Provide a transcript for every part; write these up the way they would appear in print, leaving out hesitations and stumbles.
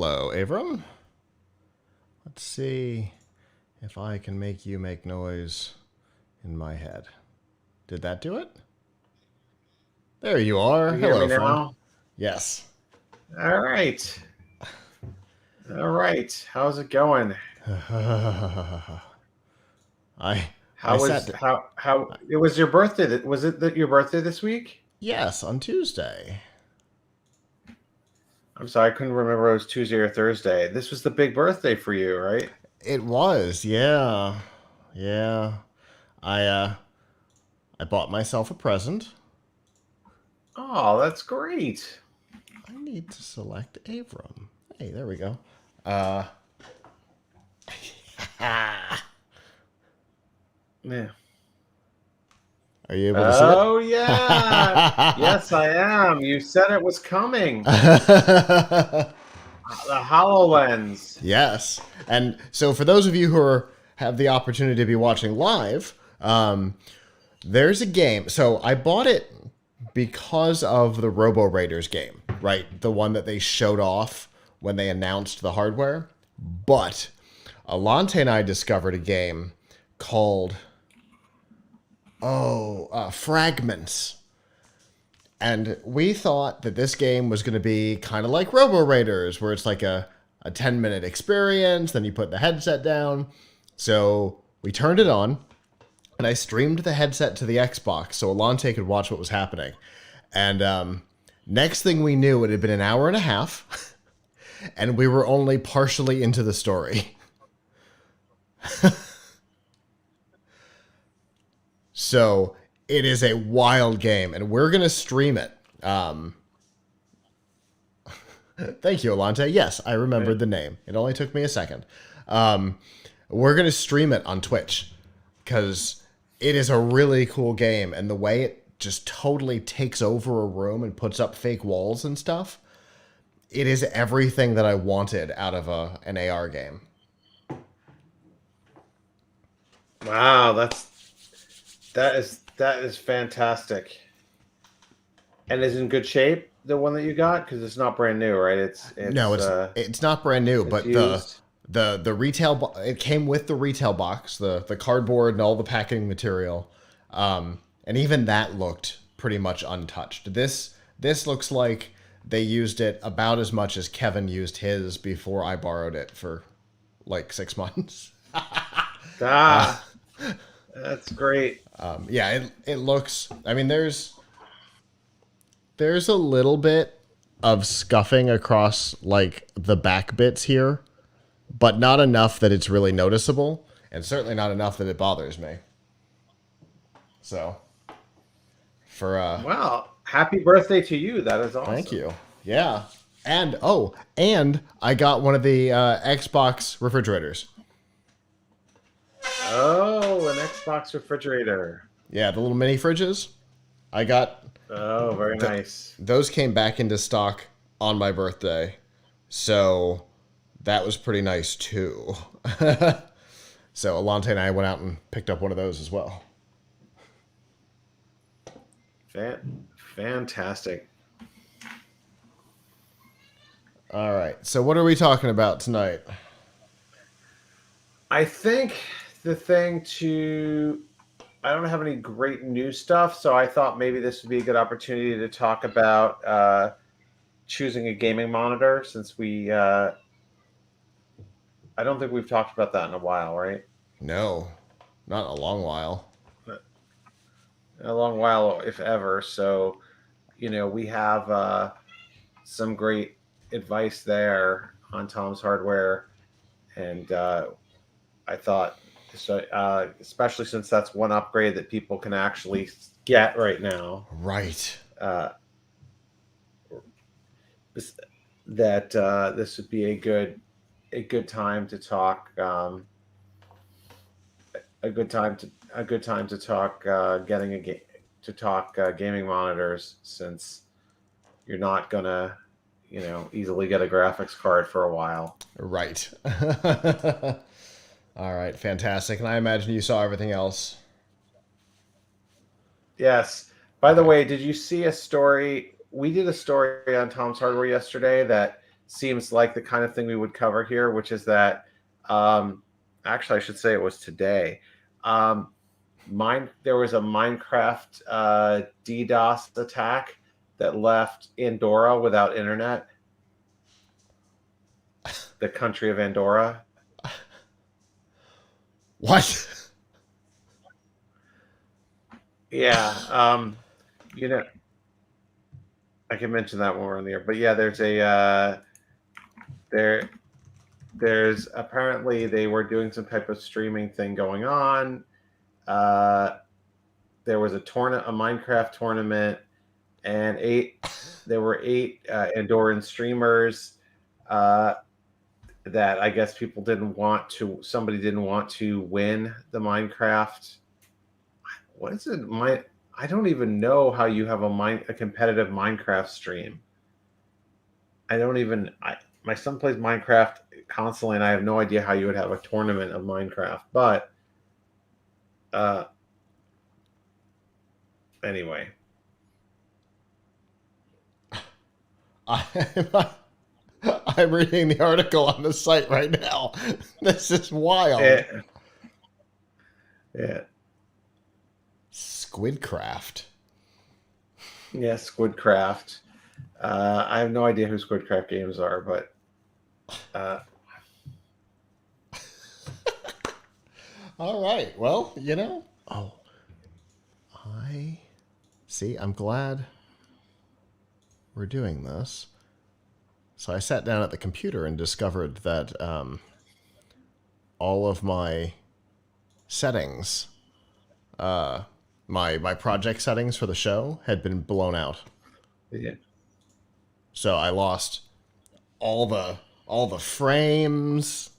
hello, Avram. Let's see if I can make you make noise in my head. Did that do it? There you are. You hear Hello, me friend. now? Yes. All right. All right. How's it going? I said how it was your birthday? Was it your birthday this week? yes on Tuesday. I'm sorry, I couldn't remember if it was Tuesday or Thursday. This was the big birthday for you, right? It was, yeah. Yeah. I I bought myself a present. Oh, that's great. I need to select Avram. Hey, there we go. Uh Yeah. Are you able to see it? Oh yeah. Yes, I am. You said it was coming. The HoloLens. Yes. And so for those of you who have the opportunity to be watching live, there's a game. So I bought it because of the Robo Raiders game, right? The one that they showed off when they announced the hardware. But Alante and I discovered a game called Fragments. And we thought that this game was going to be kind of like Robo Raiders, where it's like a 10-minute experience, then you put the headset down. So we turned it on, and I streamed the headset to the Xbox so Alante could watch what was happening. And next thing we knew, it had been an hour and a half, and we were only partially into the story. So it is a wild game, and we're going to stream it. Thank you, Alante. Yes, I remembered the name. It only took me a second. We're going to stream it on Twitch because it is a really cool game, and the way it just totally takes over a room and puts up fake walls and stuff, it is everything that I wanted out of an AR game. Wow, that is fantastic. And is in good shape, the one that you got, because it's not brand new, right? No, it's not brand new, but used. the retail it came with the retail box, the cardboard and all the packaging material, and even that looked pretty much untouched. This looks like they used it about as much as Kevin used his before I borrowed it for like 6 months. That's great. Yeah, it looks. I mean, there's a little bit of scuffing across like the back bits here, but not enough that it's really noticeable, and certainly not enough that it bothers me. So, for Wow, happy birthday to you. That is awesome. thank you. Yeah, and I got one of the Xbox refrigerators. Oh, an Xbox refrigerator. Yeah, the little mini fridges. I got. Oh, very nice. Those came back into stock on my birthday, so that was pretty nice too. So Alante and I went out and picked up one of those as well. Fantastic. All right, so what are we talking about tonight? I think the thing to... I don't have any great new stuff, so I thought maybe this would be a good opportunity to talk about choosing a gaming monitor, since we... I don't think we've talked about that in a while, right? No, not in a long while. A long while, if ever. So, we have some great advice there on Tom's Hardware, and I thought, especially since that's one upgrade that people can actually get right now, Right. that this would be a good time to talk. A good time to talk gaming monitors, since you're not gonna easily get a graphics card for a while. Right. All right, fantastic. And I imagine you saw everything else. Yes. By the way, did you see a story? We did a story on Tom's Hardware yesterday that seems like the kind of thing we would cover here, which is that, actually, I should say it was today. There was a Minecraft DDoS attack that left Andorra without internet. The country of Andorra. What? Yeah, I can mention that when we're on the air. But yeah, there's apparently they were doing some type of streaming thing going on. There was a Minecraft tournament, and there were eight Andorran streamers that I guess somebody didn't want to win the Minecraft. What is it? I don't even know how you have a competitive Minecraft stream. My son plays Minecraft constantly, and I have no idea how you would have a tournament of Minecraft. But anyway, I'm reading the article on the site right now. This is wild. Yeah. Squidcraft. Yeah, Squidcraft. I have no idea who Squidcraft Games are, but all right. Well, I see. I'm glad we're doing this. So I sat down at the computer and discovered that all of my settings, my project settings for the show had been blown out. Yeah. So I lost all the frames,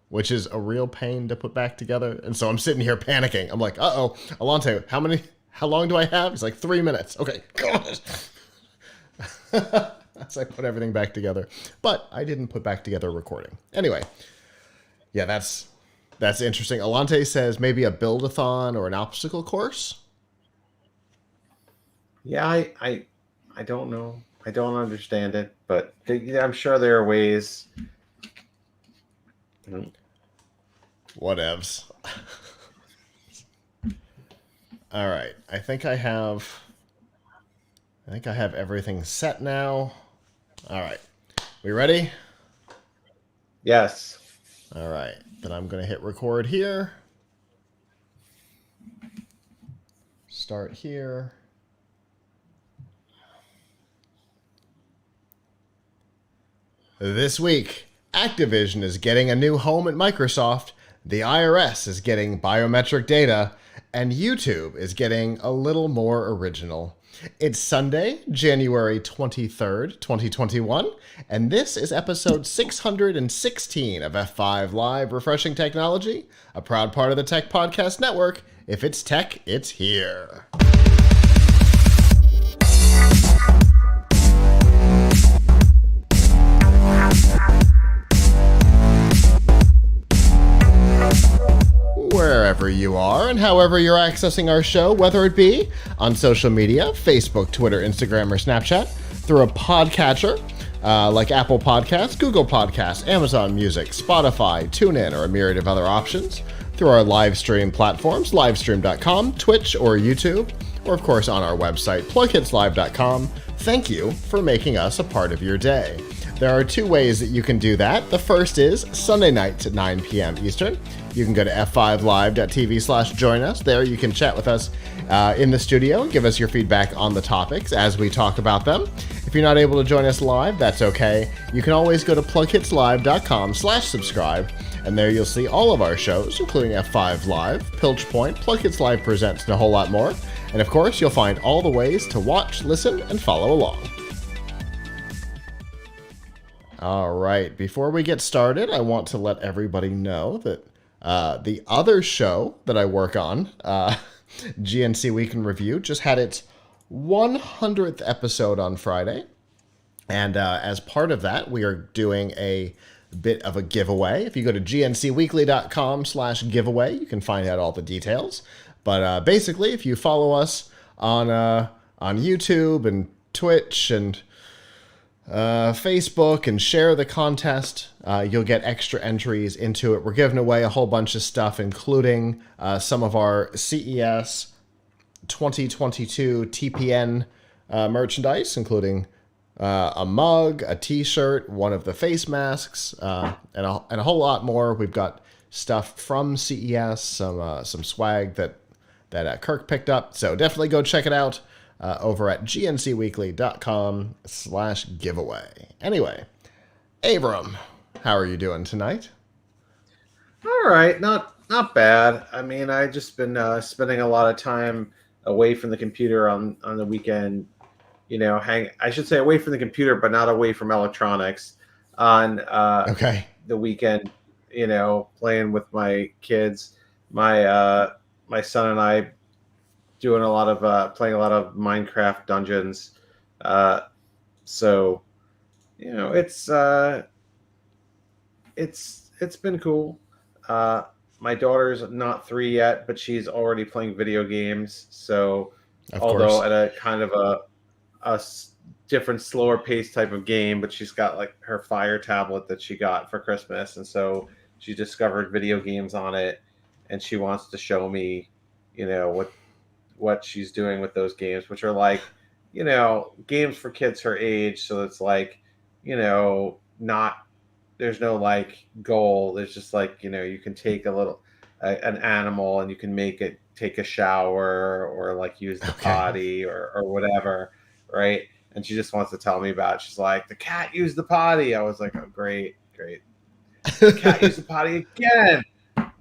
which is a real pain to put back together. And so I'm sitting here panicking. I'm like, uh-oh, Alante, how long do I have? He's like, 3 minutes. Okay, God. As I put everything back together. But I didn't put back together recording. Anyway, yeah, that's interesting. Alante says maybe a build-a-thon or an obstacle course. Yeah, I don't know. I don't understand it, but I'm sure there are ways. Whatevs. All right. I think I have everything set now. All right. We ready? Yes. All right. Then I'm going to hit record here. Start here. This week, Activision is getting a new home at Microsoft, the IRS is getting biometric data, and YouTube is getting a little more original. It's Sunday, January 23rd, 2021, and this is episode 616 of F5 Live Refreshing Technology, a proud part of the Tech Podcast Network. If it's tech, it's here. Wherever you are and however you're accessing our show, whether it be on social media, Facebook, Twitter, Instagram, or Snapchat, through a podcatcher like Apple Podcasts, Google Podcasts, Amazon Music, Spotify, TuneIn, or a myriad of other options, through our live stream platforms, livestream.com, Twitch, or YouTube, or of course on our website, PLUGHITZlive.com. Thank you for making us a part of your day. There are two ways that you can do that. The first is Sunday nights at 9 p.m. Eastern. You can go to f5live.tv/join us. There you can chat with us in the studio and give us your feedback on the topics as we talk about them. If you're not able to join us live, that's okay. You can always go to PLUGHITZlive.com/subscribe, and there you'll see all of our shows, including F5 Live, Piltch Point, PLUGHITZ Live Presents, and a whole lot more. And of course, you'll find all the ways to watch, listen, and follow along. All right, before we get started, I want to let everybody know that the other show that I work on, GNC Week in Review, just had its 100th episode on Friday. And as part of that, we are doing a bit of a giveaway. If you go to gncweekly.com/giveaway, you can find out all the details. But basically, if you follow us on YouTube and Twitch and Facebook and share the contest. You'll get extra entries into it. We're giving away a whole bunch of stuff, including some of our CES 2022 TPN merchandise, including a mug, a t-shirt, one of the face masks, and a whole lot more. We've got stuff from CES, some swag that Kirk picked up. So definitely go check it out over at gncweekly.com/giveaway. Anyway, Avram, how are you doing tonight? All right, not bad. I mean, I just been spending a lot of time away from the computer on the weekend. I should say away from the computer, but not away from electronics on Okay. the weekend, playing with my kids. My son and I doing a lot of playing a lot of Minecraft dungeons. So, it's been cool. My daughter's not 3 yet, but she's already playing video games. So, although at a kind of a different, slower pace type of game, but she's got like her Fire tablet that she got for Christmas, and so she discovered video games on it, and she wants to show me, what she's doing with those games, which are like, games for kids her age. So it's like, not, there's no like goal. There's just like, you can take an animal and you can make it take a shower or like use the potty or whatever. Right. And she just wants to tell me about it. She's like, the cat used the potty. I was like, oh, great. The cat used the potty again.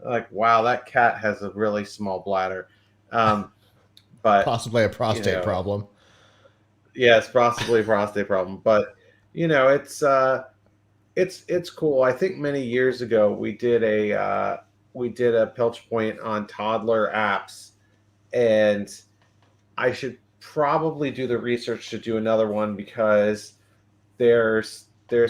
Like, wow, that cat has a really small bladder. But possibly a prostate problem. Yes, possibly a prostate problem. But it's cool. I think many years ago we did a Piltch point on toddler apps, and I should probably do the research to do another one, because there's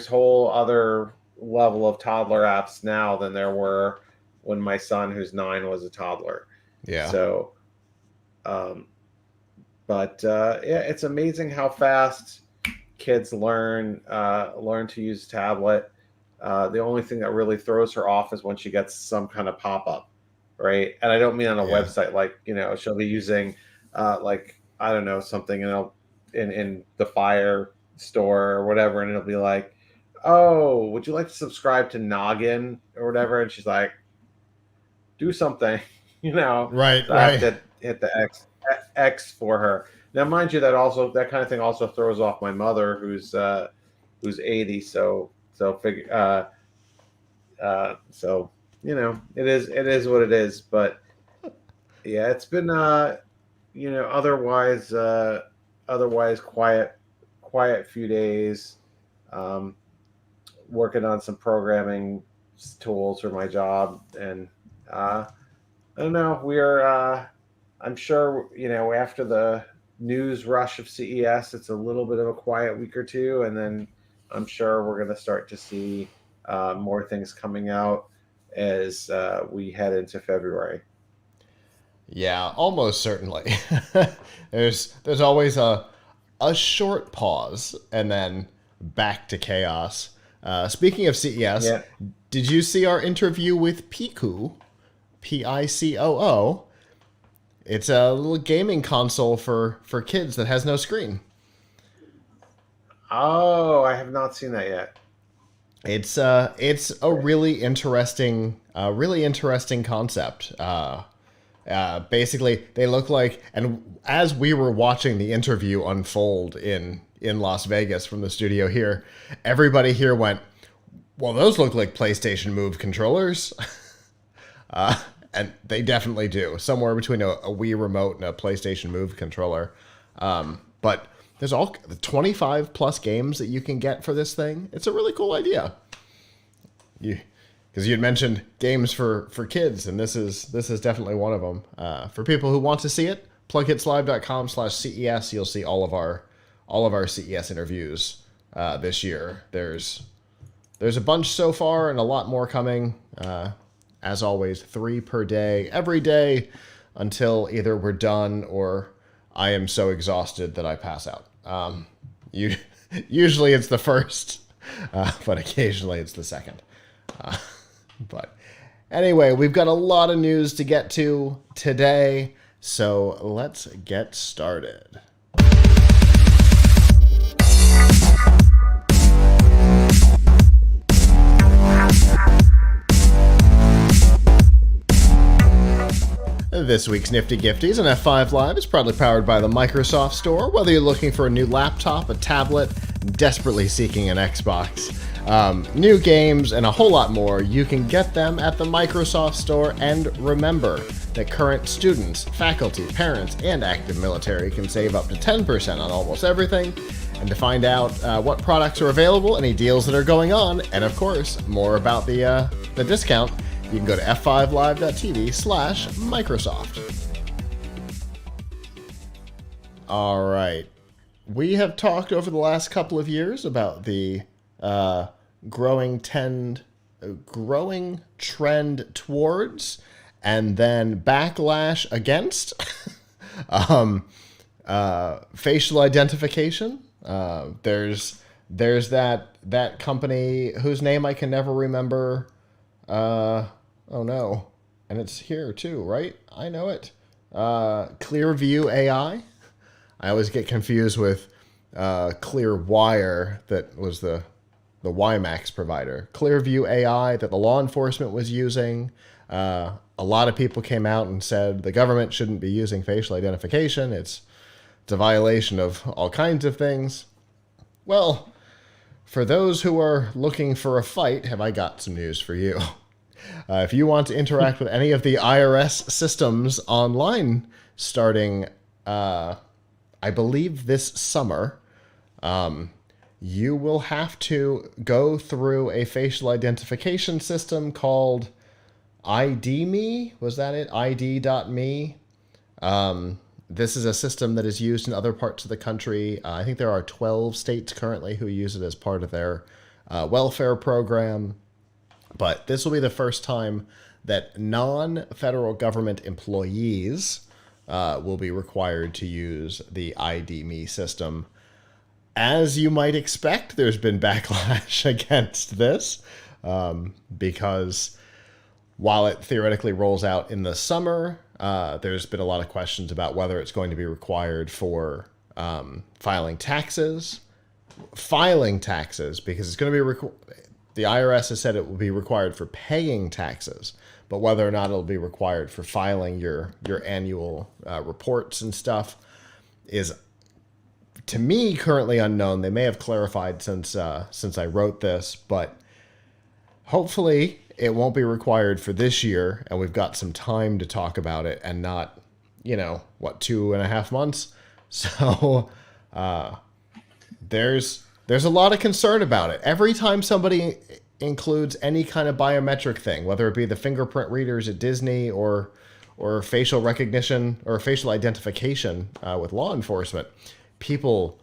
whole other level of toddler apps now than there were when my son, who's 9, was a toddler. Yeah. So, it's amazing how fast kids learn to use a tablet. The only thing that really throws her off is when she gets some kind of pop-up, right? And I don't mean on a website, like, she'll be using like, I don't know, something, in the Fire store or whatever, and it'll be like, oh, would you like to subscribe to Noggin or whatever? And she's like, do something, Right, so I have to hit the X for her. Now, mind you, that kind of thing also throws off my mother, who's 80. So it is what it is. But yeah, it's been otherwise quiet few days. Working on some programming tools for my job, and I don't know. I'm sure, after the news rush of CES, it's a little bit of a quiet week or two, and then I'm sure we're going to start to see more things coming out as we head into February. Yeah, almost certainly. There's always a short pause and then back to chaos. Speaking of CES, did you see our interview with Pico? Picoo? It's a little gaming console for kids that has no screen. Oh, I have not seen that yet. It's a really interesting concept. Basically, they look like, and as we were watching the interview unfold in Las Vegas from the studio here, everybody here went, well, those look like PlayStation Move controllers. And they definitely do. Somewhere between a Wii remote and a PlayStation Move controller. But there's all 25 plus games that you can get for this thing. It's a really cool idea. Because you'd mentioned games for kids, and this is definitely one of them. For people who want to see it, PLUGHITZlive.com/CES. You'll see all of our CES interviews this year. There's a bunch so far, and a lot more coming. As always, 3 per day, every day, until either we're done or I am so exhausted that I pass out. Usually it's the first, but occasionally it's the second. But anyway, we've got a lot of news to get to today, so let's get started. This week's Nifty Gifties and F5 Live is proudly powered by the Microsoft Store. Whether you're looking for a new laptop, a tablet, desperately seeking an Xbox, new games, and a whole lot more, you can get them at the Microsoft Store. And remember that current students, faculty, parents, and active military can save up to 10% on almost everything. And to find out what products are available, any deals that are going on, and of course, more about the discount, you can go to f5live.tv/Microsoft. All right. We have talked over the last couple of years about the growing trend towards and then backlash against facial identification. There's that company whose name I can never remember. Oh no. And it's here too, right? I know it. Clearview AI. I always get confused with Clearwire, that was the WiMAX provider. Clearview AI that the law enforcement was using. A lot of people came out and said the government shouldn't be using facial identification. It's a violation of all kinds of things. Well, for those who are looking for a fight, have I got some news for you. If you want to interact with any of the IRS systems online starting, I believe, this summer, you will have to go through a facial identification system called ID.me. Was that it? ID.me. This is a system that is used in other parts of the country. I think there are 12 states currently who use it as part of their welfare program. But this will be the first time that non-federal government employees will be required to use the ID.me system. As you might expect, there's been backlash against this because while it theoretically rolls out in the summer, there's been a lot of questions about whether it's going to be required for filing taxes, because it's going to be the IRS has said it will be required for paying taxes, but whether or not it'll be required for filing your annual reports and stuff is, to me, currently unknown. They may have clarified since I wrote this, but hopefully it won't be required for this year, and we've got some time to talk about it and not, 2.5 months. So there's a lot of concern about it. Every time somebody includes any kind of biometric thing, whether it be the fingerprint readers at Disney or facial recognition or facial identification with law enforcement, people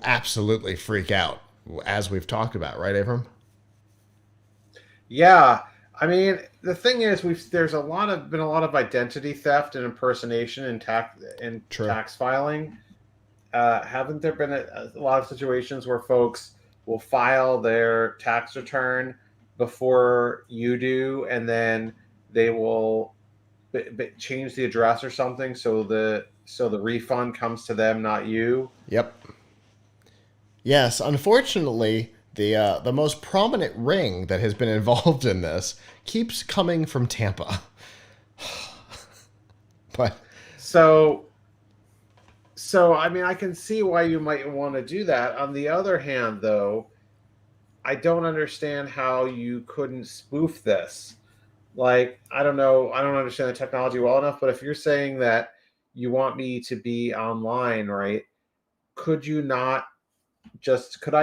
absolutely freak out, as we've talked about, right, Avram? Yeah, I mean, the thing is, there's been a lot of identity theft and impersonation in tax filing. Haven't there been a lot of situations where folks will file their tax return before you do, and then they will change the address or something so the refund comes to them, not you? Yep. Yes, unfortunately, the most prominent ring that has been involved in this keeps coming from Tampa. But so I mean, I can see why you might want to do that. On the other hand, though, I don't understand how you couldn't spoof this. Like, I don't know, I don't understand the technology well enough, but if you're saying that you want me to be online, right? Could I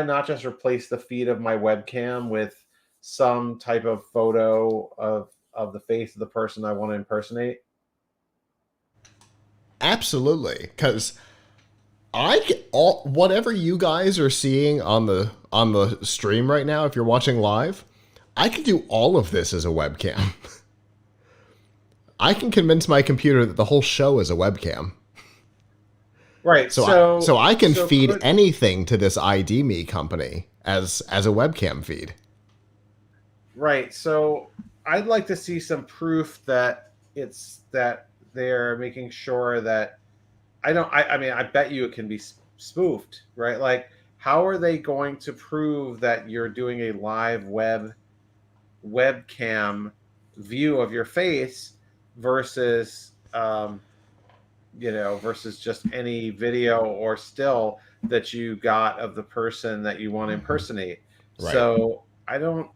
not just replace the feed of my webcam with some type of photo of the face of the person I want to impersonate? Absolutely, because whatever you guys are seeing on the stream right now, if you're watching live, I can do all of this as a webcam. I can convince my computer that the whole show is a webcam. Right. So I can So feed could anything to this ID Me company as a webcam feed. right. So I'd like to see some proof that it's that they're making sure that I don't. I mean, I bet you it can be spoofed, right? Like, how are they going to prove that you're doing a live webcam view of your face versus versus just any video or still that you got of the person that you want to impersonate. Right. So I don't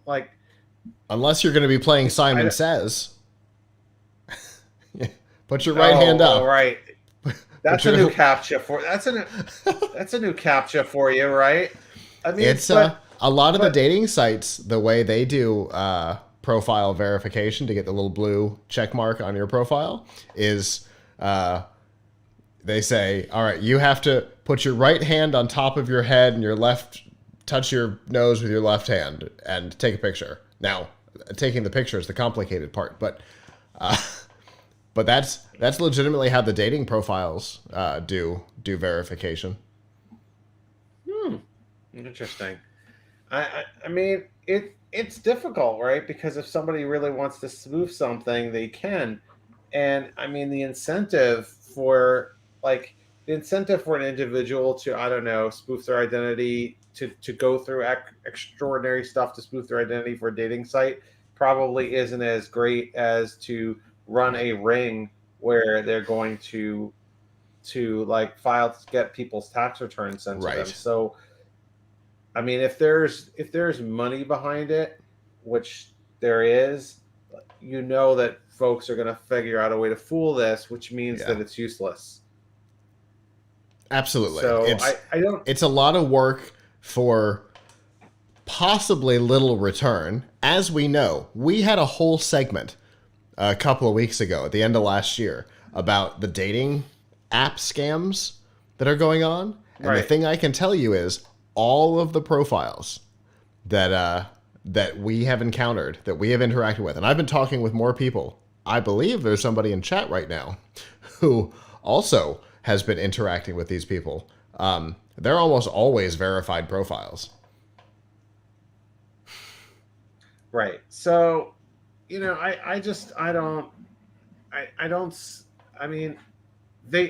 like. Unless you're going to be playing I Simon don't- Says. Put your right hand up. right. Put That's a your- new captcha for that's a new captcha for you, right? I mean, It's a lot of the dating sites, the way they do profile verification to get the little blue check mark on your profile is they say, all right, you have to put your right hand on top of your head and your left, touch your nose with your left hand and take a picture. Now, taking the picture is the complicated part, but that's legitimately how the dating profiles do verification. Interesting. I mean it's difficult, right? Because if somebody really wants to spoof something, they can. And I mean the incentive for an individual to, I don't know, spoof their identity, to go through extraordinary stuff to spoof their identity for a dating site probably isn't as great as to run a ring where they're going to like get people's tax returns sent to them. So I mean, if there's money behind it, which there is, you know that folks are going to figure out a way to fool this, which means that it's useless. Absolutely. So I don't. It's a lot of work for possibly little return. As we know, we had a whole segment a couple of weeks ago at the end of last year about the dating app scams that are going on. And the thing I can tell you is all of the profiles that we have encountered, that we have interacted with, and I've been talking with more people. I believe there's somebody in chat right now who also has been interacting with these people. They're almost always verified profiles. Right. So, I mean,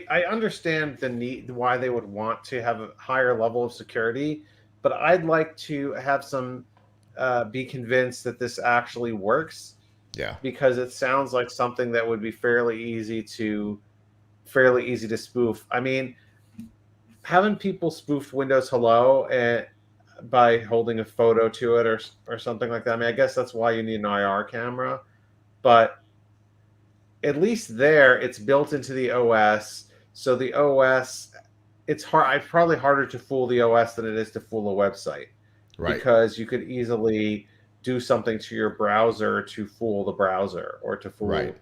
I understand the need, why they would want to have a higher level of security, but I'd like to have some be convinced that this actually works. Yeah. Because it sounds like something that would be fairly easy to spoof. I mean, haven't people spoofed Windows Hello by holding a photo to it or something like that? I mean, I guess that's why you need an IR camera, but at least there it's built into the OS. So the OS, it's probably harder to fool the OS than it is to fool a website. Right. Because you could easily do something to your browser to fool the browser or to fool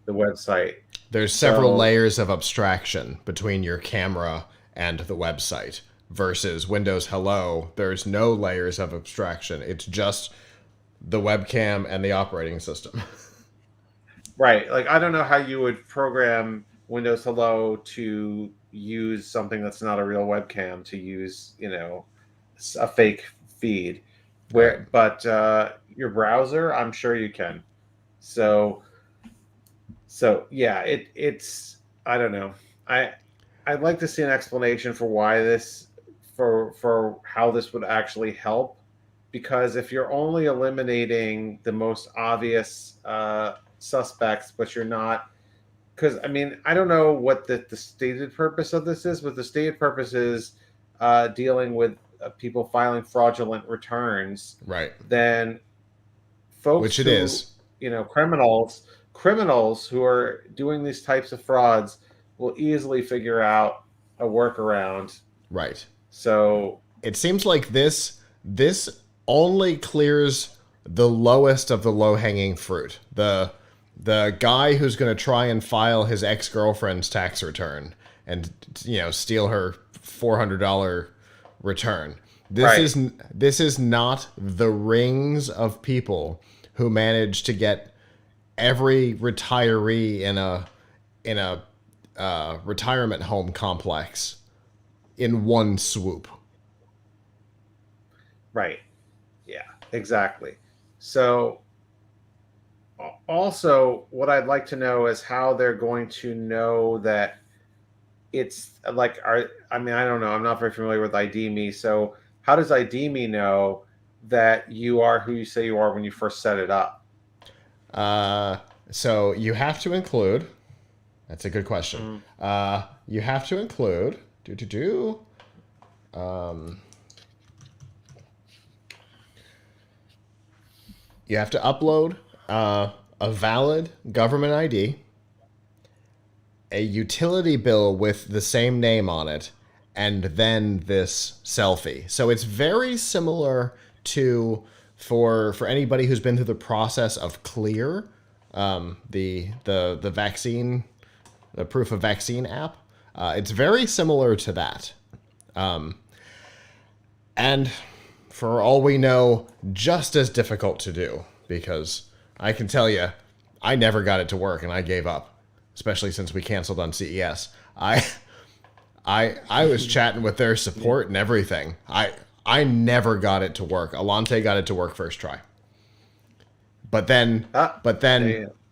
the website. There's several layers of abstraction between your camera and the website versus Windows Hello. There's no layers of abstraction. It's just the webcam and the operating system. Right. Like, I don't know how you would program Windows Hello to use something that's not a real webcam, to use, a fake feed. But your browser, I'm sure you can. So yeah, it's, I don't know. I'd like to see an explanation for why for how this would actually help, because if you're only eliminating the most obvious suspects, but you're not, because I mean, I don't know what the stated purpose of this is, but the stated purpose is dealing with people filing fraudulent returns. Right. Then folks, which it is, criminals who are doing these types of frauds will easily figure out a workaround. Right. So it seems like this only clears the lowest of the low-hanging fruit. The guy who's going to try and file his ex-girlfriend's tax return and steal her $400 return. This is not the rings of people who manage to get every retiree in a retirement home complex in one swoop. Right. Yeah, exactly. So also what I'd like to know is how they're going to know that it's like, I mean, I don't know. I'm not very familiar with ID Me. So how does ID Me know that you are who you say you are when you first set it up? So you have to include. That's a good question. You have to include. You have to upload a valid government ID, a utility bill with the same name on it, and then this selfie. So it's very similar to for anybody who's been through the process of Clear, the vaccine, the proof of vaccine app. It's very similar to that. And for all we know, just as difficult to do, because I can tell you, I never got it to work and I gave up, especially since we canceled on CES. I was chatting with their support and everything. I never got it to work. Alante got it to work first try. But then,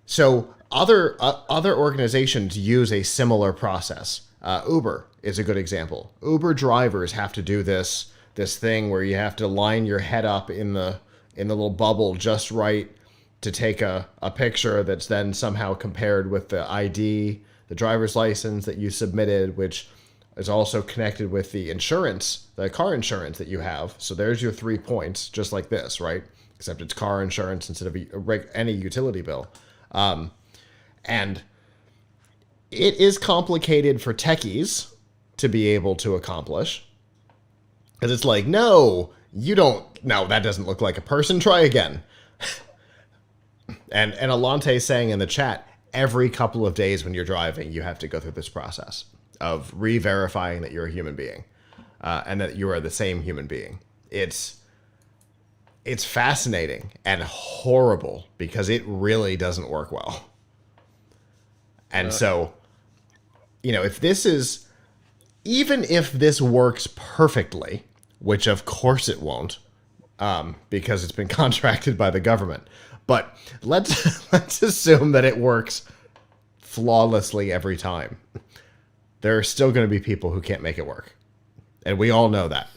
so other organizations use a similar process. Uber is a good example. Uber drivers have to do this thing where you have to line your head up in the little bubble just right to take a picture that's then somehow compared with the ID, the driver's license that you submitted, which is also connected with the insurance, the car insurance that you have. So there's your 3 points, just like this, right? Except it's car insurance instead of any utility bill. And it is complicated for techies to be able to accomplish. Because it's like, no, that doesn't look like a person, try again. and Alante saying in the chat, every couple of days when you're driving, you have to go through this process of re-verifying that you're a human being and that you are the same human being. It's fascinating and horrible because it really doesn't work well. And so, even if this works perfectly, which of course it won't, because it's been contracted by the government, but let's assume that it works flawlessly every time. There are still going to be people who can't make it work. And we all know that,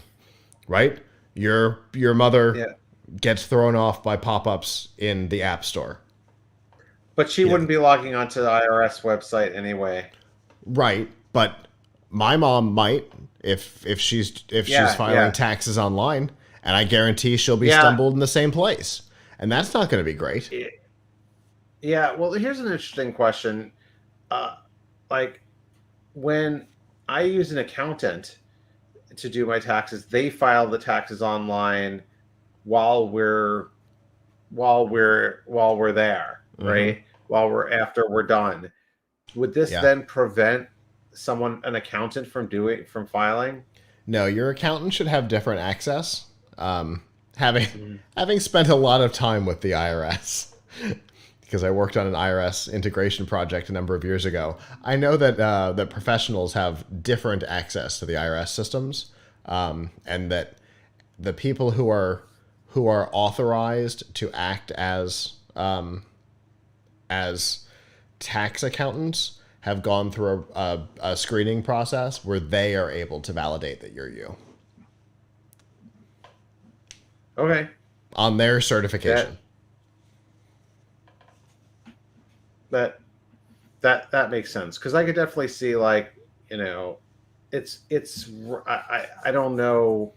right? Your mother gets thrown off by pop-ups in the App Store. But she wouldn't be logging onto the IRS website anyway. Right, but my mom might if she's filing taxes online, and I guarantee she'll be stumbled in the same place. And that's not going to be great. Yeah, well, here's an interesting question. Like, when I use an accountant to do my taxes, they file the taxes online while we're there, right? After we're done. Would this then prevent an accountant from filing? No, your accountant should have different access. Having spent a lot of time with the IRS, because I worked on an IRS integration project a number of years ago, I know that professionals have different access to the IRS systems, and that the people who are authorized to act as tax accountants have gone through a screening process where they are able to validate that you're you. Okay. On their certification. That makes sense, because I could definitely see, like, it's I don't know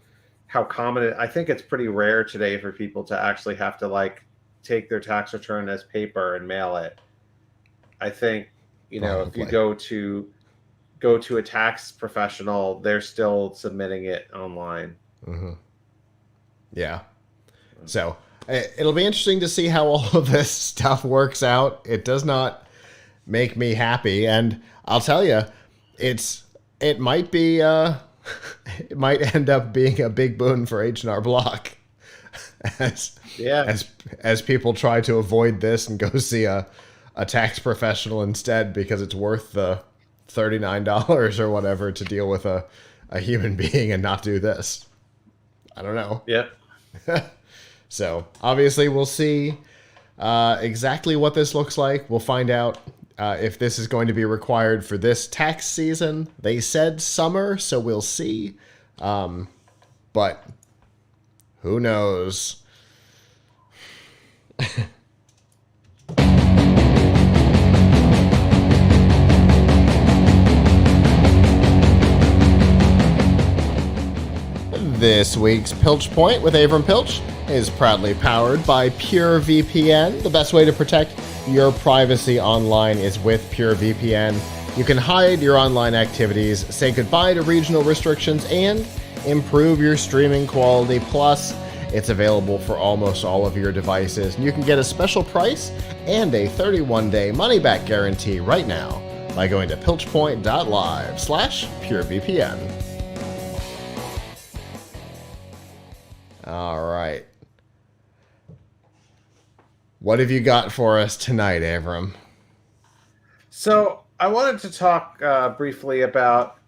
how common I think it's pretty rare today for people to actually have to, like, take their tax return as paper and mail it. I think, Probably. if you go to a tax professional, they're still submitting it online. Yeah. So it'll be interesting to see how all of this stuff works out. It does not make me happy, and I'll tell you, it might be it might end up being a big boon for H&R Block as people try to avoid this and go see a tax professional instead, because it's worth the $39 or whatever to deal with a human being and not do this. I don't know. Yep. So obviously we'll see exactly what this looks like. We'll find out if this is going to be required for this tax season. They said summer, so we'll see. But who knows? This week's Piltch Point with Avram Piltch is proudly powered by PureVPN. The best way to protect your privacy online is with PureVPN. You can hide your online activities, say goodbye to regional restrictions, and improve your streaming quality. Plus, it's available for almost all of your devices. And you can get a special price and a 31-day money-back guarantee right now by going to piltchpoint.live/PureVPN. All right. What have you got for us tonight, Avram? So I wanted to talk briefly about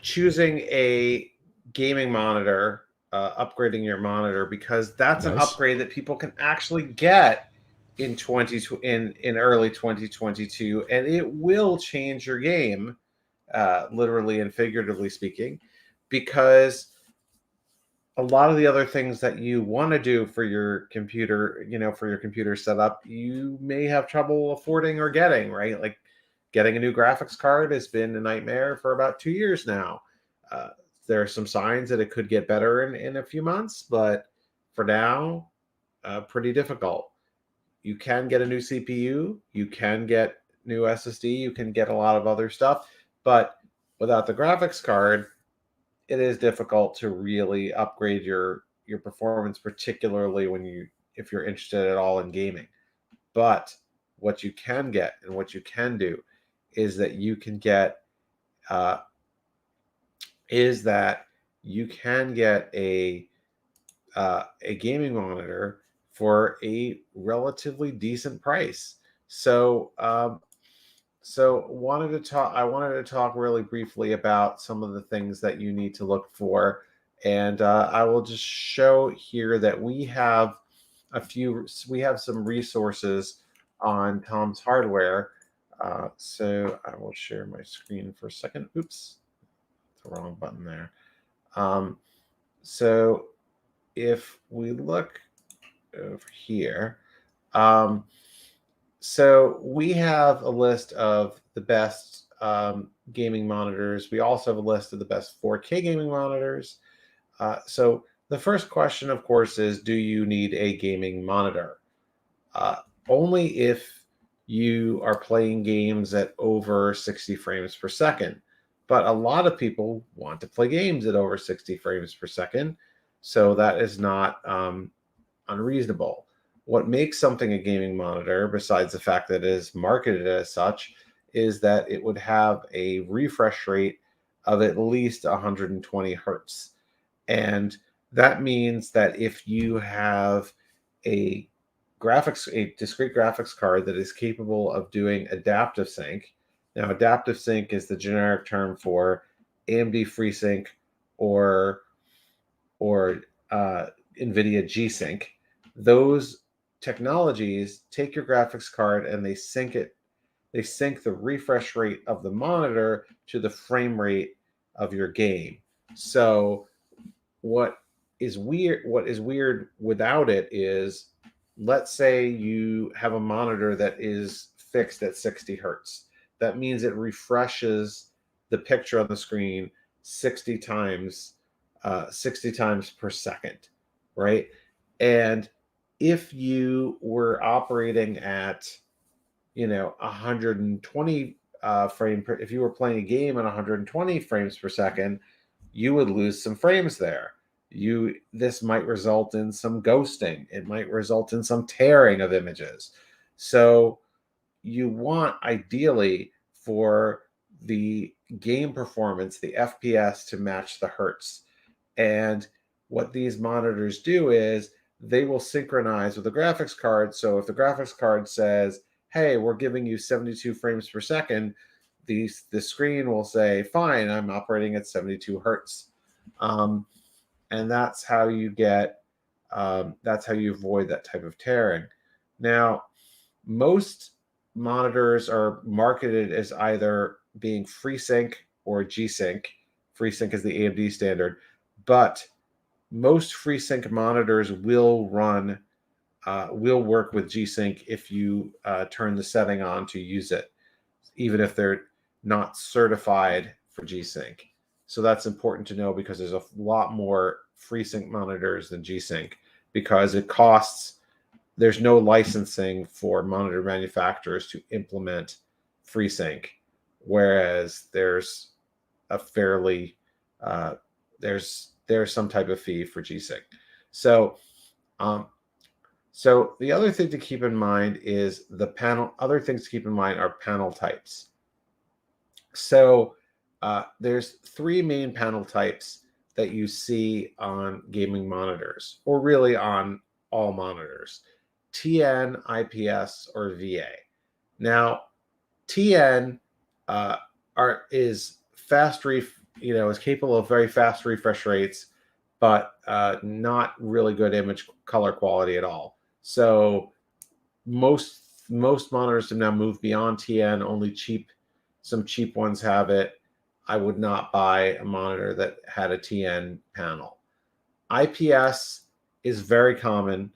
choosing a gaming monitor, upgrading your monitor, because that's an upgrade that people can actually get in early 2022, and it will change your game, literally and figuratively speaking, because a lot of the other things that you want to do for your computer, for your computer setup, you may have trouble affording or getting, right? Like getting a new graphics card has been a nightmare for about 2 years now. There are some signs that it could get better in a few months, but for now, pretty difficult. You can get a new CPU, you can get new SSD, you can get a lot of other stuff, but without the graphics card, it is difficult to really upgrade your performance, particularly if you're interested at all in gaming. But what you can get and what you can do is that you can get a gaming monitor for a relatively decent price. So I wanted to talk really briefly about some of the things that you need to look for. And I will just show here that we have some resources on Tom's Hardware. So I will share my screen for a second. Oops, the wrong button there. So if we look over here, so we have a list of the best gaming monitors. We also have a list of the best 4K gaming monitors. So the first question, of course, is, do you need a gaming monitor? Only if you are playing games at over 60 frames per second. But a lot of people want to play games at over 60 frames per second. So that is not unreasonable. What makes something a gaming monitor, besides the fact that it is marketed as such, is that it would have a refresh rate of at least 120 hertz. And that means that if you have a discrete graphics card that is capable of doing adaptive sync. Now, adaptive sync is the generic term for AMD FreeSync or NVIDIA G-Sync. Those technologies take your graphics card and they sync the refresh rate of the monitor to the frame rate of your game. So what is weird without it is, let's say you have a monitor that is fixed at 60 hertz. That means it refreshes the picture on the screen 60 times per second, right? And if you were operating at 120 if you were playing a game at 120 frames per second, you would lose some frames there. This might result in some ghosting. It might result in some tearing of images. So you want, ideally, for the game performance, the FPS, to match the hertz. And what these monitors do is they will synchronize with the graphics card. So if the graphics card says, hey, we're giving you 72 frames per second, the screen will say, fine, I'm operating at 72 hertz. And that's how you get, that's how you avoid that type of tearing. Now, most monitors are marketed as either being FreeSync or G-Sync. FreeSync is the AMD standard, but most FreeSync monitors will run, will work with G-Sync if you turn the setting on to use it, even if they're not certified for G-Sync. So that's important to know because there's a lot more FreeSync monitors than G-Sync because it costs, there's no licensing for monitor manufacturers to implement FreeSync, whereas there's a fairly, there's some type of fee for G-Sync. So, so the other thing to keep in mind is the panel, other things to keep in mind are panel types. So there's three main panel types that you see on gaming monitors, or really on all monitors: TN, IPS, or VA. Now, TN is fast is capable of very fast refresh rates, but not really good image color quality at all. So most monitors have now moved beyond TN. Only some cheap ones have it. I would not buy a monitor that had a TN panel. IPS is very common,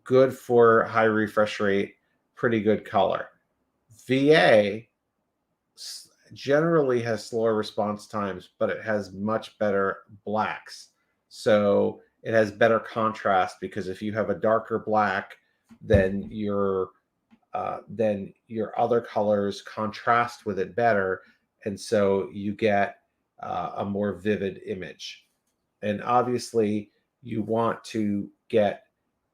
good for high refresh rate, pretty good color. VA generally has slower response times, but it has much better blacks. So it has better contrast because if you have a darker black, then your other colors contrast with it better, and so you get a more vivid image. And obviously, you want to get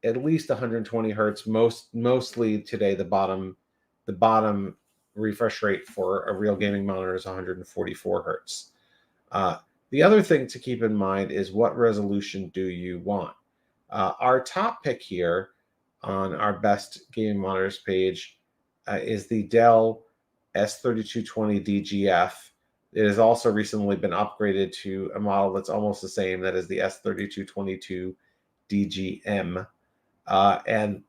at least 120 hertz. Mostly today, the bottom refresh rate for a real gaming monitor is 144 hertz. The other thing to keep in mind is what resolution do you want? Our top pick here on our best gaming monitors page is the Dell S3220 DGF. It has also recently been upgraded to a model that's almost the same, that is the S3222 DGM. And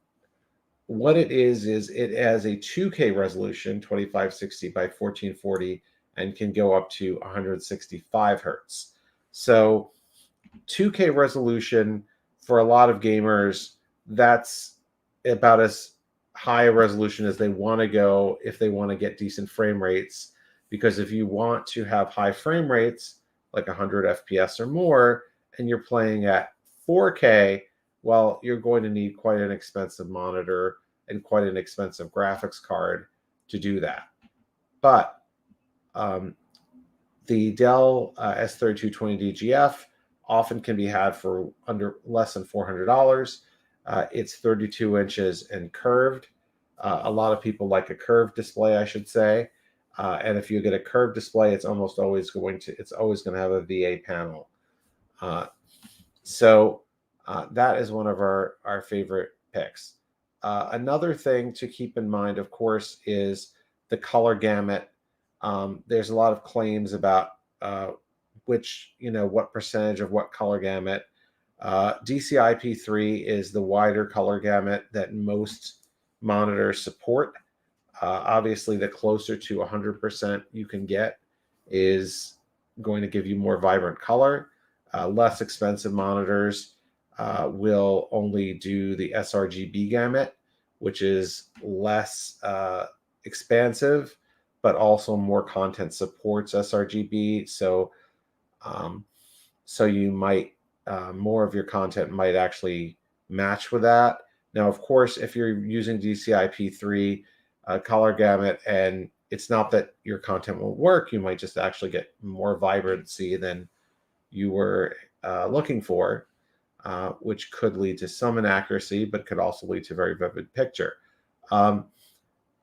what it is it has a 2K resolution, 2560 by 1440, and can go up to 165 hertz. So 2K resolution for a lot of gamers, that's about as high a resolution as they want to go if they want to get decent frame rates. Because if you want to have high frame rates, like 100 FPS or more, and you're playing at 4K, well, you're going to need quite an expensive monitor and quite an expensive graphics card to do that. But the Dell S3220 DGF often can be had for under less than $400. It's 32 inches and curved. A lot of people like a curved display, I should say. And if you get a curved display, it's always going to have a VA panel. So that is one of our favorite picks. Another thing to keep in mind, of course, is the color gamut. There's a lot of claims about what percentage of what color gamut. DCI-P3 is the wider color gamut that most monitors support. Obviously, the closer to 100% you can get is going to give you more vibrant color. Less expensive monitors will only do the sRGB gamut, which is less expansive, but also more content supports sRGB. So you might more of your content might actually match with that. Now, of course, if you're using DCI-P3 color gamut, and it's not that your content won't work, you might just actually get more vibrancy than you were looking for, which could lead to some inaccuracy, but could also lead to a very vivid picture.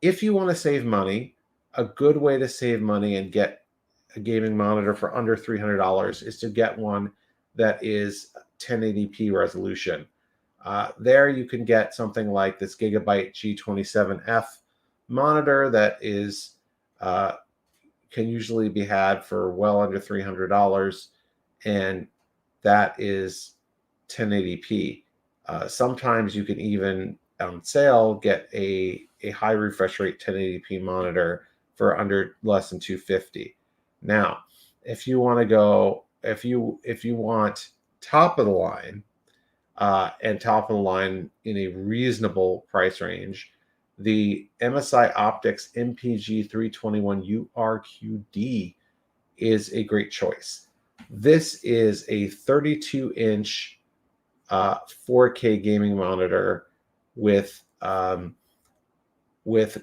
If you want to save money, a good way to save money and get a gaming monitor for under $300 is to get one that is 1080p resolution. There you can get something like this Gigabyte G27F monitor that is can usually be had for well under $300, and that is 1080p. Sometimes you can even on sale get a high refresh rate 1080p monitor for under less than $250. Now, if you want to go, if you want top of the line, and top of the line in a reasonable price range, the MSI Optics Mpg32 URQD is a great choice. This is a 32-inch 4K gaming monitor with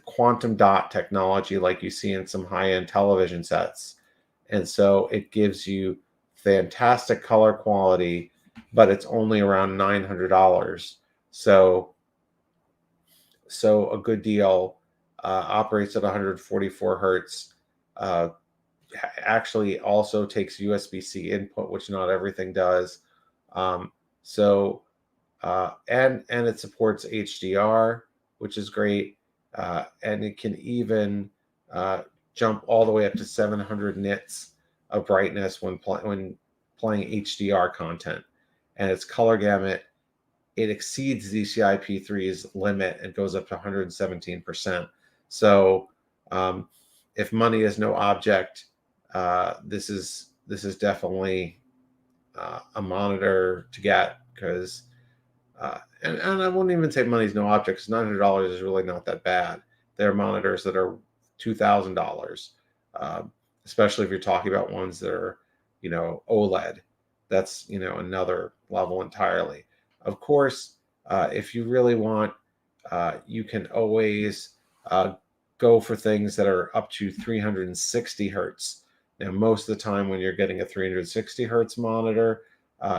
quantum dot technology like you see in some high-end television sets. And so it gives you fantastic color quality, but it's only around $900. So a good deal. Operates at 144 hertz. Actually also takes USB-C input, which not everything does. And it supports HDR, which is great. And it can even jump all the way up to 700 nits of brightness when playing HDR content. And its color gamut, it exceeds DCI-P3's limit and goes up to 117%. So if money is no object, this is definitely a monitor to get, because and I wouldn't even say money's no object, because $900 is really not that bad. There are monitors that are $2,000, especially if you're talking about ones that are, OLED. That's, another level entirely. Of course, if you really want, you can always go for things that are up to 360 hertz. Now, most of the time when you're getting a 360 hertz monitor,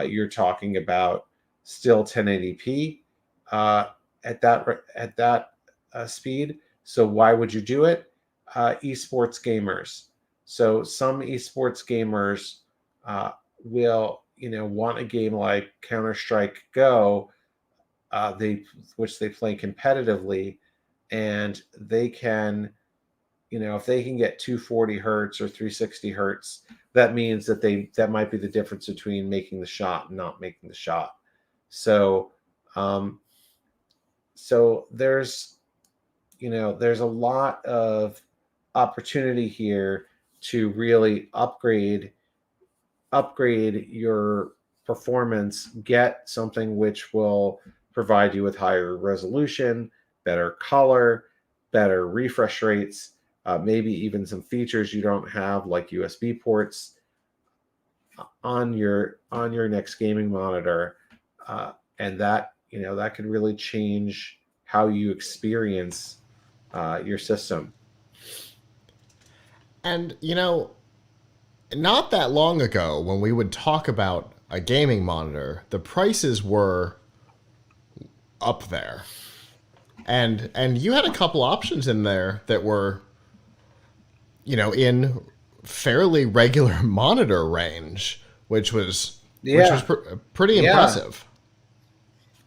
you're talking about still 1080p at that speed. So why would you do it? Esports gamers. So some esports gamers will, want a game like Counter-Strike Go, which they play competitively, and they can, if they can get 240 hertz or 360 hertz, that means that might be the difference between making the shot and not making the shot. So, there's a lot of opportunity here to really upgrade your performance, get something which will provide you with higher resolution, better color, better refresh rates, maybe even some features you don't have, like USB ports on your next gaming monitor, and that that could really change how you experience your system. And not that long ago, when we would talk about a gaming monitor, the prices were up there, and you had a couple options in there that were, in fairly regular monitor range, which was pretty impressive.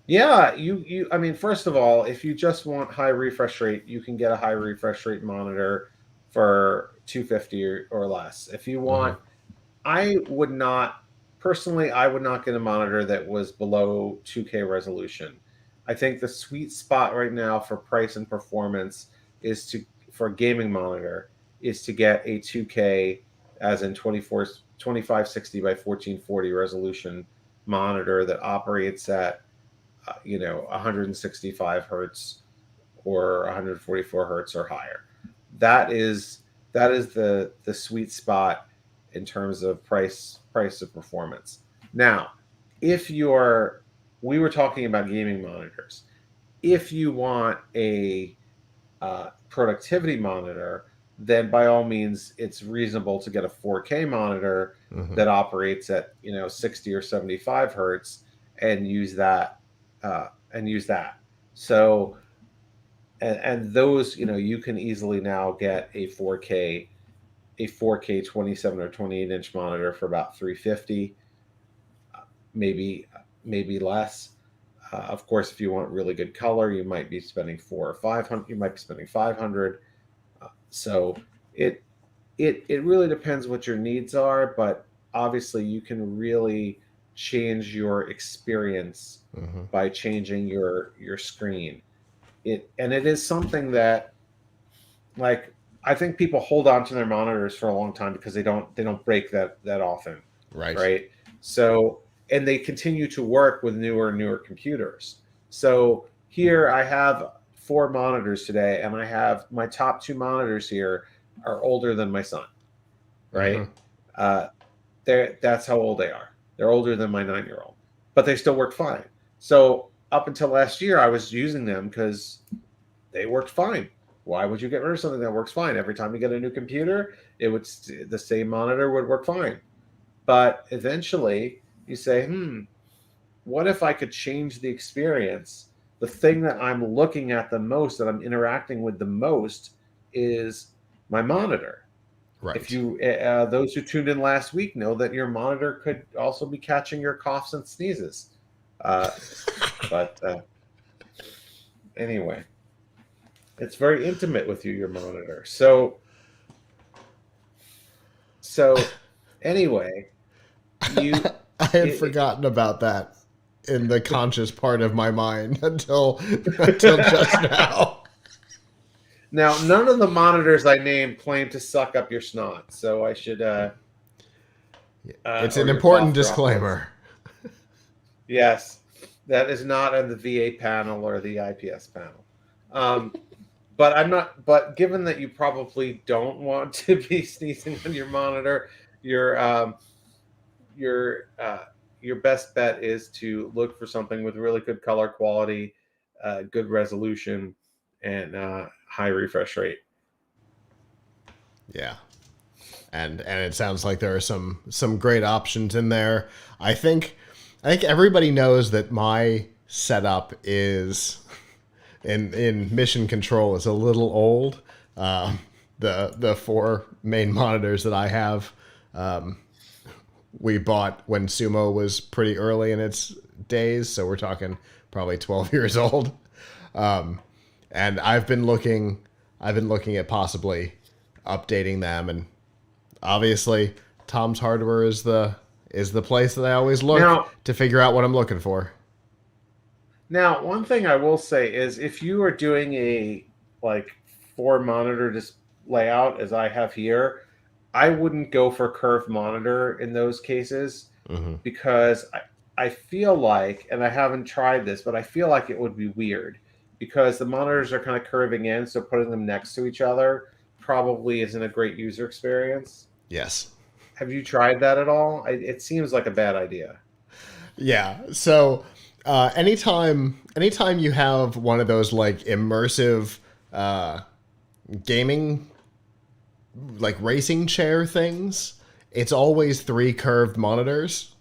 Yeah, I mean, first of all, if you just want high refresh rate, you can get a high refresh rate monitor for $250 or less. If you want, I would not get a monitor that was below 2K resolution. I think the sweet spot right now for price and performance for a gaming monitor is to get a 2K, as in 2560 by 1440 resolution monitor that operates at 165 hertz or 144 hertz or higher. That is the sweet spot in terms of price of performance. Now, we were talking about gaming monitors. If you want a productivity monitor, then by all means, it's reasonable to get a 4K monitor that operates at 60 or 75 hertz and use that. So, and those, you can easily now get a 4K 27 or 28-inch monitor for about $350, maybe less. Of course, if you want really good color, you might be spending $400 or $500. You might be spending $500. So it really depends what your needs are, but obviously you can really change your experience by changing your screen. It is something that, like, I think people hold on to their monitors for a long time because they don't break that often, right? So, and they continue to work with newer and newer computers. So here I have 4 monitors today, and I have my top 2 monitors here are older than my son, right? That's how old they are. They're older than my 9-year-old, but they still work fine. So up until last year, I was using them because they worked fine. Why would you get rid of something that works fine? Every time you get a new computer, the same monitor would work fine. But eventually you say, what if I could change the experience? The thing that I'm looking at the most, that I'm interacting with the most, is my monitor. Right. If you, those who tuned in last week know that your monitor could also be catching your coughs and sneezes. But anyway, it's very intimate with you, your monitor. So anyway, I had forgotten about that in the conscious part of my mind until just now. Now, none of the monitors I named claim to suck up your snot, so I should. It's an important disclaimer. Yes, that is not on the VA panel or the IPS panel. But I'm not. But given that you probably don't want to be sneezing on your monitor, your best bet is to look for something with really good color quality, good resolution, and high refresh rate. Yeah, and it sounds like there are some great options in there. I think everybody knows that my setup is in mission control is a little old. The 4 main monitors that I have, we bought when Sumo was pretty early in its days, so we're talking probably 12 years old. And I've been looking at possibly updating them, and obviously Tom's Hardware is the place that I always look to figure out what I'm looking for. Now, one thing I will say is, if you are doing a 4 monitor layout as I have here, I wouldn't go for curved monitor in those cases, because I feel like, and I haven't tried this, but I feel like it would be weird, because the monitors are kind of curving in, so putting them next to each other probably isn't a great user experience. Yes. Have you tried that at all? It seems like a bad idea. Yeah. So anytime you have one of those immersive gaming racing chair things, it's always 3 curved monitors.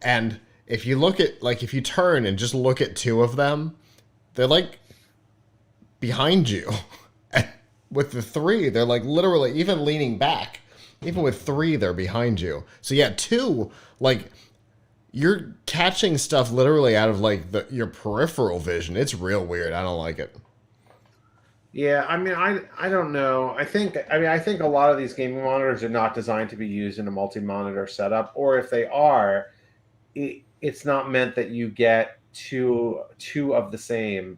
And if you look at if you turn and just look at 2 of them, they're behind you. With the 3, they're literally even leaning back. Even with 3, they're behind you. So yeah, 2, you're catching stuff literally out of your peripheral vision. It's real weird. I don't like it. Yeah, I mean, I don't know. I think a lot of these gaming monitors are not designed to be used in a multi-monitor setup, or if they are, it's not meant that you get two of the same.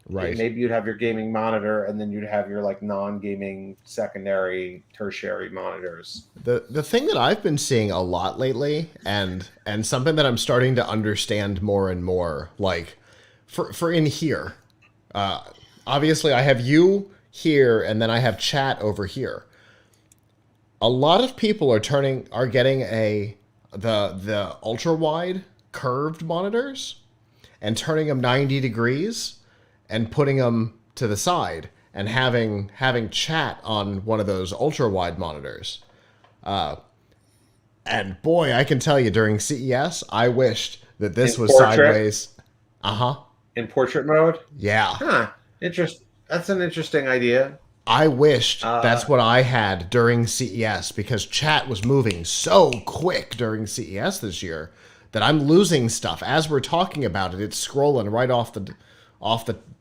Right. Maybe you'd have your gaming monitor, and then you'd have your non-gaming secondary, tertiary monitors. The thing that I've been seeing a lot lately, and something that I'm starting to understand more and more, for in here, obviously I have you here, and then I have chat over here. A lot of people are getting the ultra wide curved monitors and turning them 90 degrees. And putting them to the side and having chat on one of those ultra wide monitors, and boy, I can tell you, during CES, I wished that this was sideways. In portrait mode. Yeah. Huh. That's an interesting idea. I wished that's what I had during CES, because chat was moving so quick during CES this year that I'm losing stuff as we're talking about it. It's scrolling right off the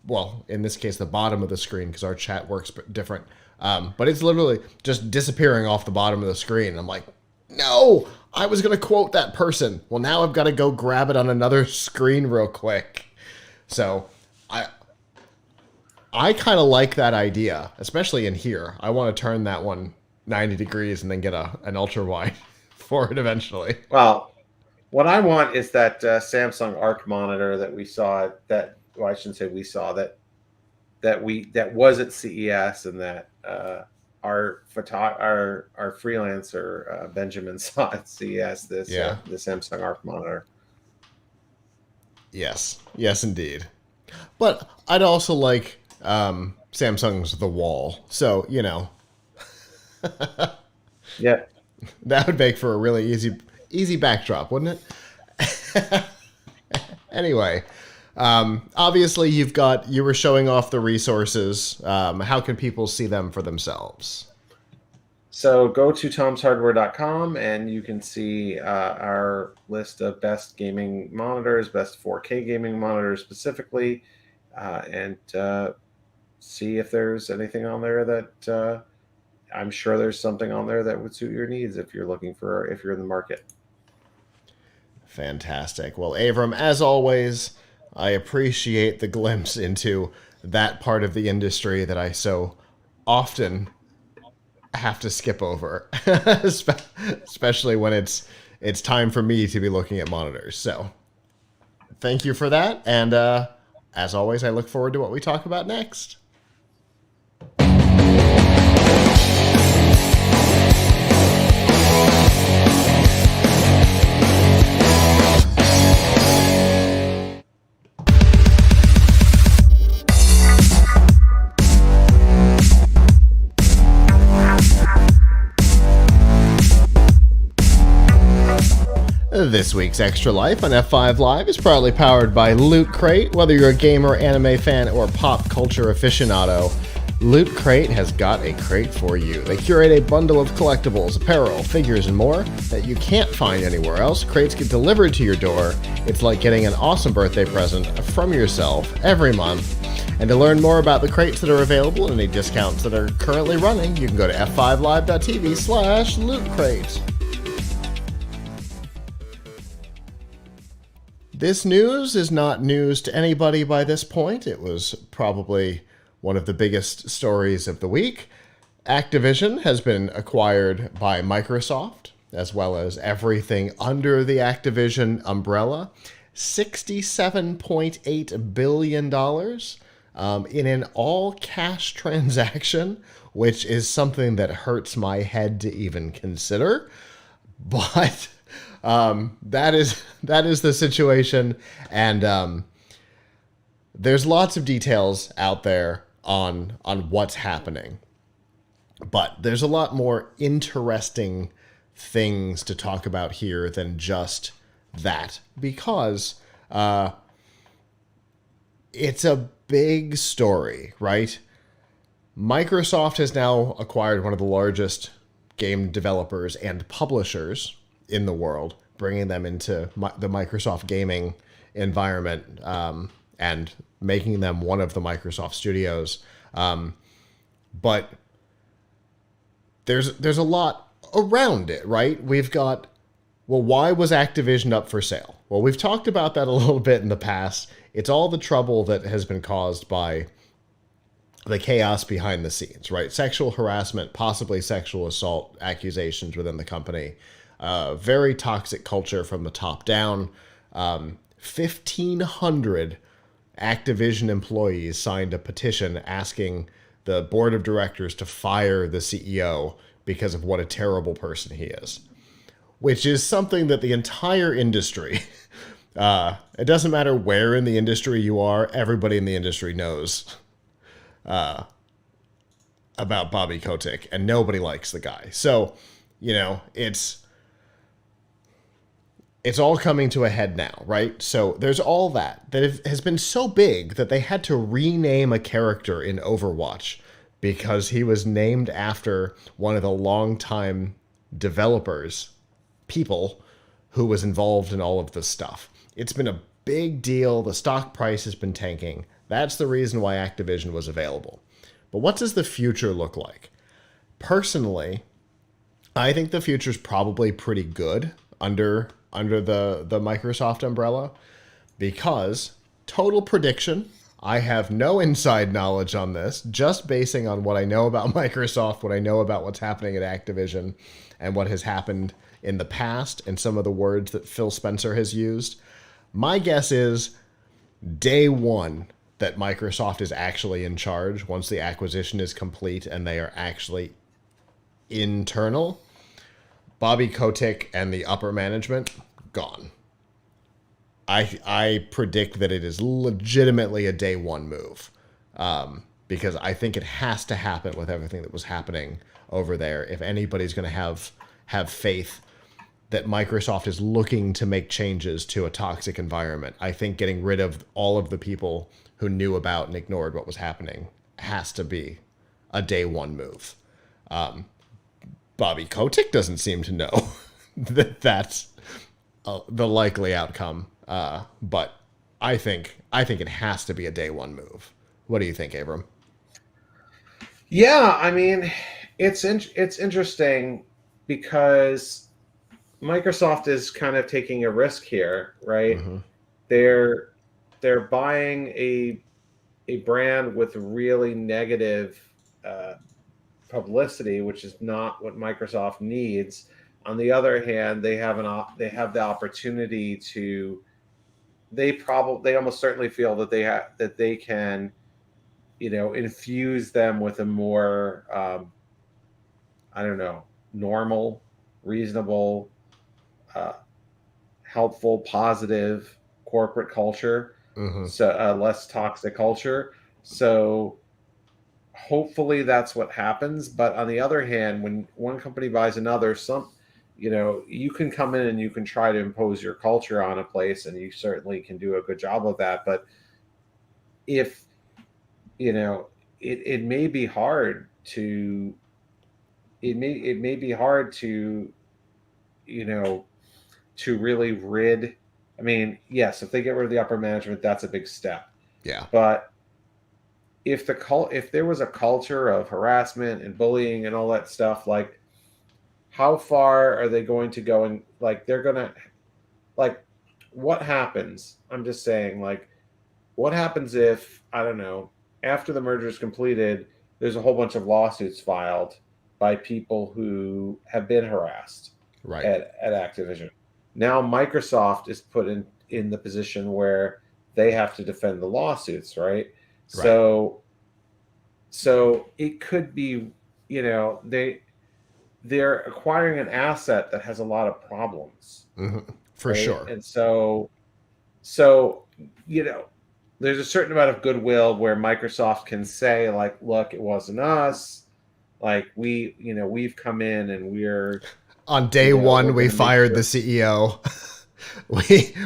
well, in this case, the bottom of the screen, because our chat works different, But it's literally just disappearing off the bottom of the screen. I'm like, no, I was going to quote that person. Well, now I've got to go grab it on another screen real quick. So I kind of like that idea, especially in here. I want to turn that one 90 degrees and then get an ultra wide for it eventually. Well, what I want is that Samsung Arc monitor that we saw. I shouldn't say we saw that was at CES, and that our freelancer Benjamin saw at CES. The Samsung Arc monitor. Yes, indeed. But I'd also like Samsung's The Wall. So, Yeah. That would make for a really easy backdrop, wouldn't it? Anyway, obviously you were showing off the resources. How can people see them for themselves? So go to tomshardware.com and you can see our list of best gaming monitors, best 4K gaming monitors specifically, and see if there's anything on there that I'm sure there's something on there that would suit your needs if you're in the market. Fantastic. Well, Avram, as always, I appreciate the glimpse into that part of the industry that I so often have to skip over, especially when it's time for me to be looking at monitors. So thank you for that. And as always, I look forward to what we talk about next. This week's Extra Life on F5 Live is proudly powered by Loot Crate. Whether you're a gamer, anime fan, or pop culture aficionado, Loot Crate has got a crate for you. They curate a bundle of collectibles, apparel, figures, and more that you can't find anywhere else. Crates get delivered to your door. It's like getting an awesome birthday present from yourself every month. And to learn more about the crates that are available and any discounts that are currently running, you can go to f5live.tv/lootcrate. This news is not news to anybody by this point. It was probably one of the biggest stories of the week. Activision has been acquired by Microsoft, as well as everything under the Activision umbrella. $67.8 billion in an all-cash transaction, which is something that hurts my head to even consider. But that is the situation, and there's lots of details out there on what's happening, but there's a lot more interesting things to talk about here than just that, because it's a big story, right? Microsoft has now acquired one of the largest game developers and publishers in the world, bringing them into the Microsoft gaming environment and making them one of the Microsoft studios. But there's a lot around it, right? We've got, well, why was Activision up for sale? Well, we've talked about that a little bit in the past. It's all the trouble that has been caused by the chaos behind the scenes, right? Sexual harassment, possibly sexual assault accusations within the company. Very toxic culture from the top down. 1,500 Activision employees signed a petition asking the board of directors to fire the CEO because of what a terrible person he is. Which is something that the entire industry, it doesn't matter where in the industry you are, everybody in the industry knows about Bobby Kotick, and nobody likes the guy. So, it's all coming to a head now, right? So there's all that has been so big that they had to rename a character in Overwatch because he was named after one of the longtime people who was involved in all of this stuff. It's been a big deal. The stock price has been tanking. That's the reason why Activision was available. But what does the future look like? Personally, I think the future's probably pretty good under the Microsoft umbrella, because total prediction, I have no inside knowledge on this, just basing on what I know about Microsoft, what I know about what's happening at Activision, and what has happened in the past, and some of the words that Phil Spencer has used. My guess is day one that Microsoft is actually in charge, once the acquisition is complete and they are actually internal, Bobby Kotick and the upper management, gone. I predict that it is legitimately a day one move, because I think it has to happen with everything that was happening over there. If anybody's going to have faith that Microsoft is looking to make changes to a toxic environment, I think getting rid of all of the people who knew about and ignored what was happening has to be a day one move. Bobby Kotick doesn't seem to know that that's the likely outcome. But I think it has to be a day one move. What do you think, Avram? Yeah, I mean, it's interesting because Microsoft is kind of taking a risk here, right? Mm-hmm. They're buying a brand with really negative publicity, which is not what Microsoft needs. On the other hand, they have the opportunity to. They almost certainly feel that they can, infuse them with a more, normal, reasonable, helpful, positive corporate culture, Mm-hmm. so less toxic culture. So hopefully that's what happens. But on the other hand, when one company buys another, you can come in and you can try to impose your culture on a place, and you certainly can do a good job of that. But if, it may be hard to, it may be hard to, to really rid. I mean, yes, if they get rid of the upper management, that's a big step. Yeah. But if there was a culture of harassment and bullying and all that stuff, like, how far are they going to go? And they're gonna, what happens? I'm just saying, what happens if, I don't know, after the merger is completed, there's a whole bunch of lawsuits filed by people who have been harassed Right. at Activision. Now Microsoft is put in the position where they have to defend the lawsuits, right? So it could be, they're acquiring an asset that has a lot of problems. Mm-hmm. For sure. And so, there's a certain amount of goodwill where Microsoft can say, look, it wasn't us. We've come in and we're on day one, we fired the CEO.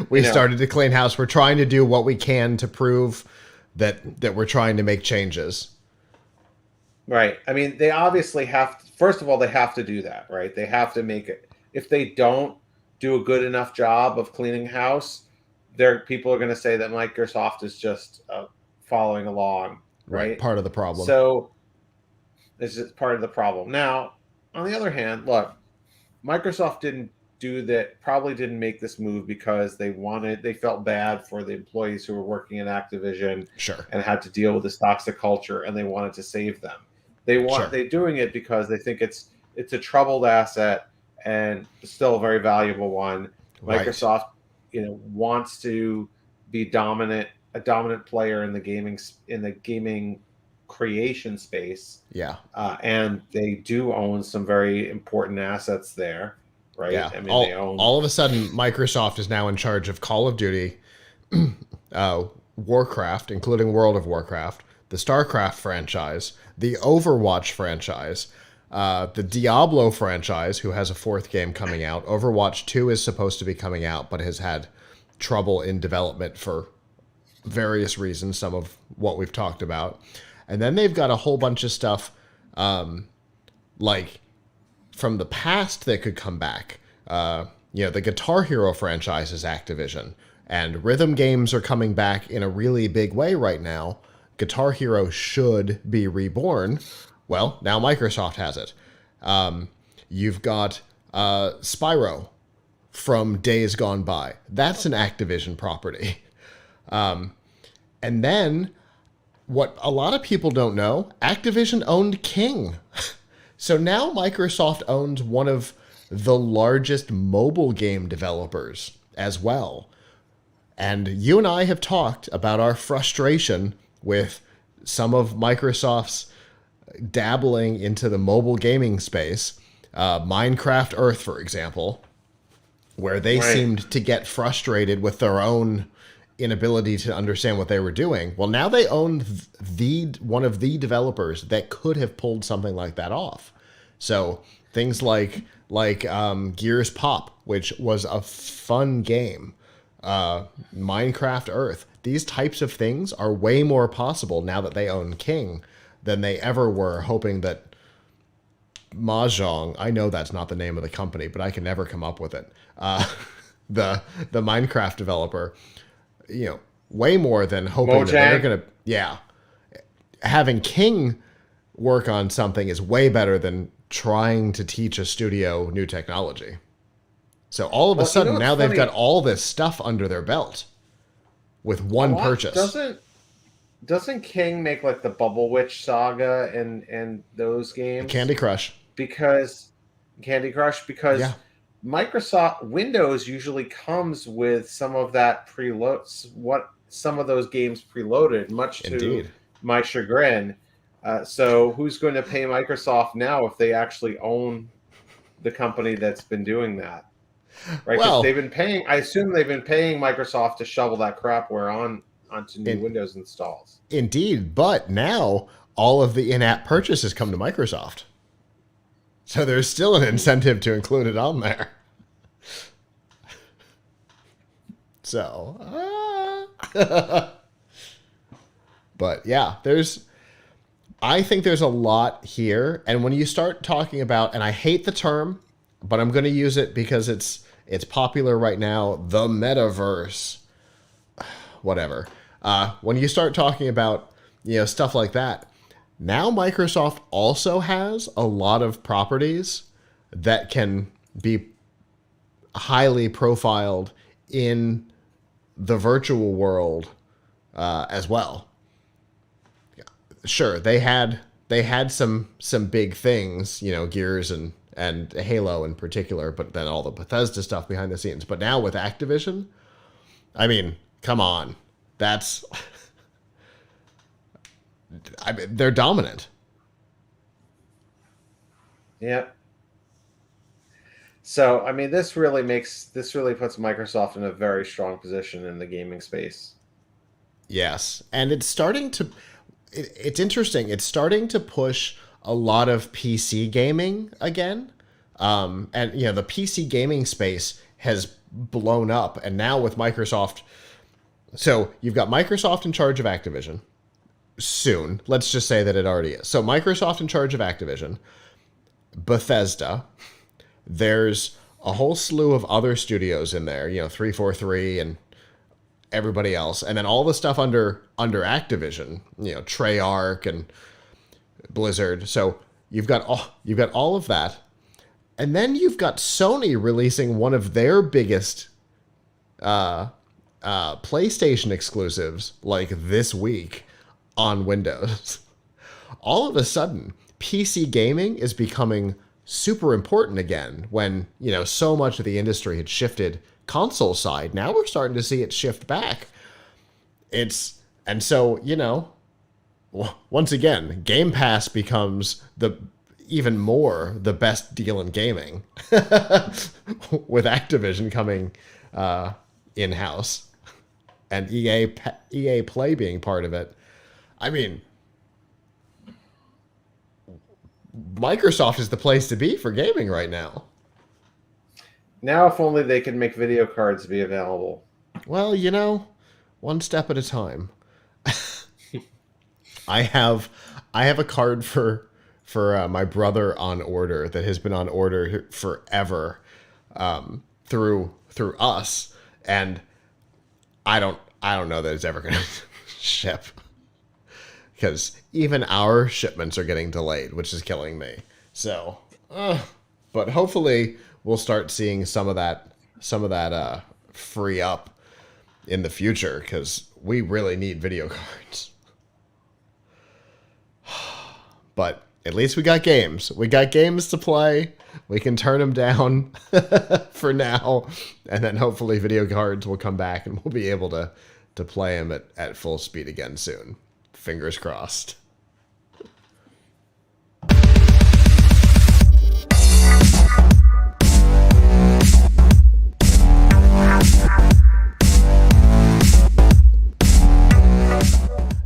we started to clean house. We're trying to do what we can to prove that we're trying to make changes. Right. I mean, they obviously have to, first of all, they have to do that, right? They have to make it. If they don't do a good enough job of cleaning house, people are going to say that Microsoft is just following along, right? Part of the problem. So this is part of the problem. Now, on the other hand, look, Microsoft probably didn't make this move because they felt bad for the employees who were working in Activision, sure, and had to deal with this toxic culture, and they wanted to save them. They're doing it because they think it's a troubled asset and still a very valuable one. Right. Microsoft, wants to be a dominant player in the gaming creation space. Yeah. And they do own some very important assets there, right? Yeah. I mean, they own. All of a sudden, Microsoft is now in charge of Call of Duty, Warcraft, including World of Warcraft, the StarCraft franchise, the Overwatch franchise, the Diablo franchise, who has a fourth game coming out. Overwatch 2 is supposed to be coming out, but has had trouble in development for various reasons, some of what we've talked about. And then they've got a whole bunch of stuff like from the past that could come back. The Guitar Hero franchise is Activision, and rhythm games are coming back in a really big way right now Guitar Hero should be reborn. Well, now Microsoft has it. You've got Spyro from Days Gone By. That's an Activision property. And then, what a lot of people don't know, Activision owned King. So now Microsoft owns one of the largest mobile game developers as well. And you and I have talked about our frustration with some of Microsoft's dabbling into the mobile gaming space. Minecraft Earth, for example, where they seemed to get frustrated with their own inability to understand what they were doing. Well, now they own one of the developers that could have pulled something like that off. So things like Gears Pop, which was a fun game, Minecraft Earth, these types of things are way more possible now that they own King than they ever were, hoping that Mahjong, I know that's not the name of the company, but I can never come up with it. The Minecraft developer, way more than hoping that they're going to, having King work on something is way better than trying to teach a studio new technology. So all of a sudden, now they've got all this stuff under their belt with one purchase. Doesn't King make like the Bubble Witch saga and those games? Candy Crush. Because Microsoft Windows usually comes with some of that some of those games preloaded, much to my chagrin. So who's going to pay Microsoft now if they actually own the company that's been doing that? Right? Because they've been paying. I assume they've been paying Microsoft to shovel that crapware onto new Windows installs. Indeed, but now all of the in-app purchases come to Microsoft. So there's still an incentive to include it on there. So, but yeah, I think there's a lot here. And when you start talking about, and I hate the term, but I'm going to use it because it's popular right now, the metaverse, whatever. When you start talking about, stuff like that, now Microsoft also has a lot of properties that can be highly profiled in the virtual world as well. Sure, they had some big things, Gears and Halo in particular, but then all the Bethesda stuff behind the scenes. But now with Activision, I mean, come on, they're dominant. Yep. So, I mean, this really puts Microsoft in a very strong position in the gaming space. Yes, and it's starting to. It's interesting. It's starting to push a lot of PC gaming again, and the PC gaming space has blown up, and now with Microsoft. So you've got Microsoft in charge of Activision. Soon, let's just say that it already is. So Microsoft in charge of Activision, Bethesda. There's a whole slew of other studios in there, 343 and everybody else, and then all the stuff under Activision, Treyarch and Blizzard. So you've got all of that, and then you've got Sony releasing one of their biggest PlayStation exclusives like this week on Windows. All of a sudden, PC gaming is becoming super important again when, so much of the industry had shifted console side. Now we're starting to see it shift back. Once again, Game Pass becomes even more the best deal in gaming with Activision coming in-house and EA Play being part of it. I mean, Microsoft is the place to be for gaming right now. Now, if only they could make video cards be available. Well, one step at a time. I have a card for my brother on order that has been on order forever through us, and I don't know that it's ever going to ship. because even our shipments are getting delayed, which is killing me. So, but hopefully we'll start seeing some of that free up in the future, because we really need video cards. But at least we got games. We got games to play. We can turn them down for now, and then hopefully video cards will come back and we'll be able to play them at full speed again soon. Fingers crossed.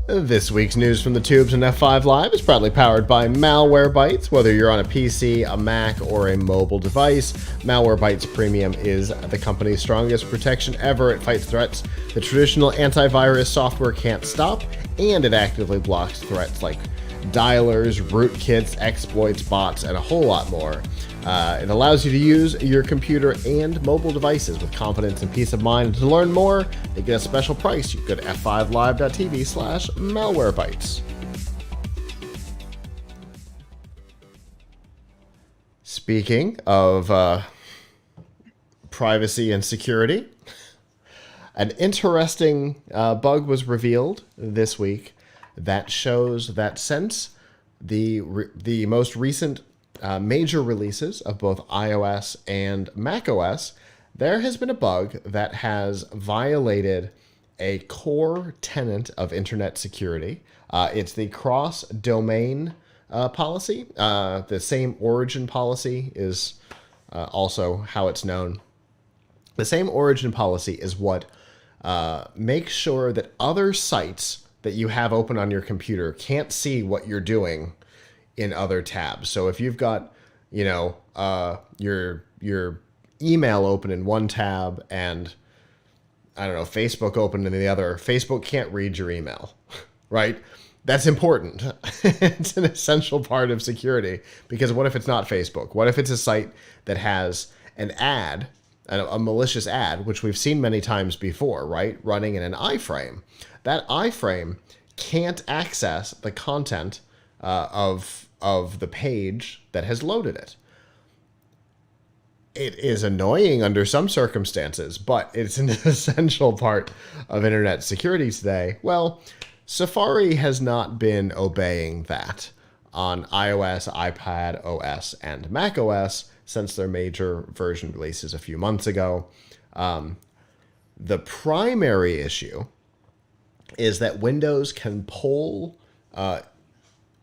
This week's news from the tubes and F5 Live is proudly powered by Malwarebytes. Whether you're on a PC, a Mac, or a mobile device, Malwarebytes Premium is the company's strongest protection ever. It fights threats the traditional antivirus software can't stop, and it actively blocks threats like dialers, rootkits, exploits, bots, and a whole lot more. It allows you to use your computer and mobile devices with confidence and peace of mind. And to learn more, they get a special price. You can go to f5live.tv/malwarebytes. Speaking of privacy and security, an interesting bug was revealed this week that shows that since the most recent major releases of both iOS and macOS, there has been a bug that has violated a core tenet of internet security. It's the cross-domain policy. The same origin policy is also how it's known. The same origin policy is what makes sure that other sites that you have open on your computer can't see what you're doing in other tabs. So if you've got, your email open in one tab and, I don't know, Facebook open in the other, Facebook can't read your email, right? That's important. It's an essential part of security, because what if it's not Facebook? What if it's a site that has an ad, a malicious ad, which we've seen many times before, right? Running in an iframe. That iframe can't access the content of the page that has loaded it. It is annoying under some circumstances, but it's an essential part of internet security today. Well, Safari has not been obeying that on iOS, iPad OS, and Mac OS since their major version releases a few months ago. The primary issue is that Windows can poll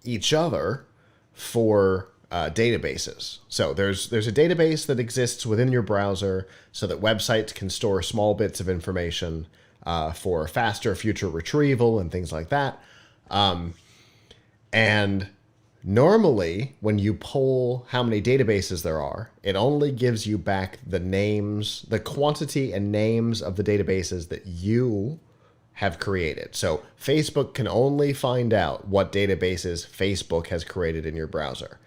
each other for databases. So there's a database that exists within your browser so that websites can store small bits of information for faster future retrieval and things like that. And normally, when you poll how many databases there are, it only gives you back the names, the quantity and names of the databases that you have created. So Facebook can only find out what databases Facebook has created in your browser,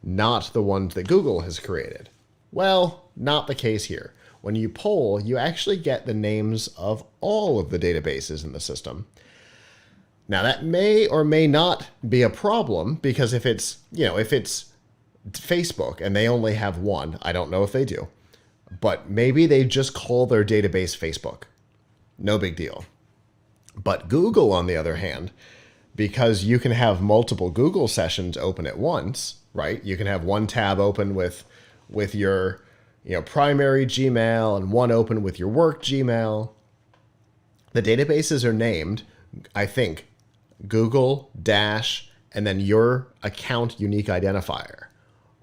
not the ones that Google has created. Well, not the case here. When you poll, you actually get the names of all of the databases in the system. Now, that may or may not be a problem, because if it's Facebook and they only have one, I don't know if they do, but maybe they just call their database Facebook. No big deal. But Google, on the other hand, because you can have multiple Google sessions open at once, right? You can have one tab open with your primary Gmail and one open with your work Gmail. The databases are named, I think, Google dash and then your account unique identifier.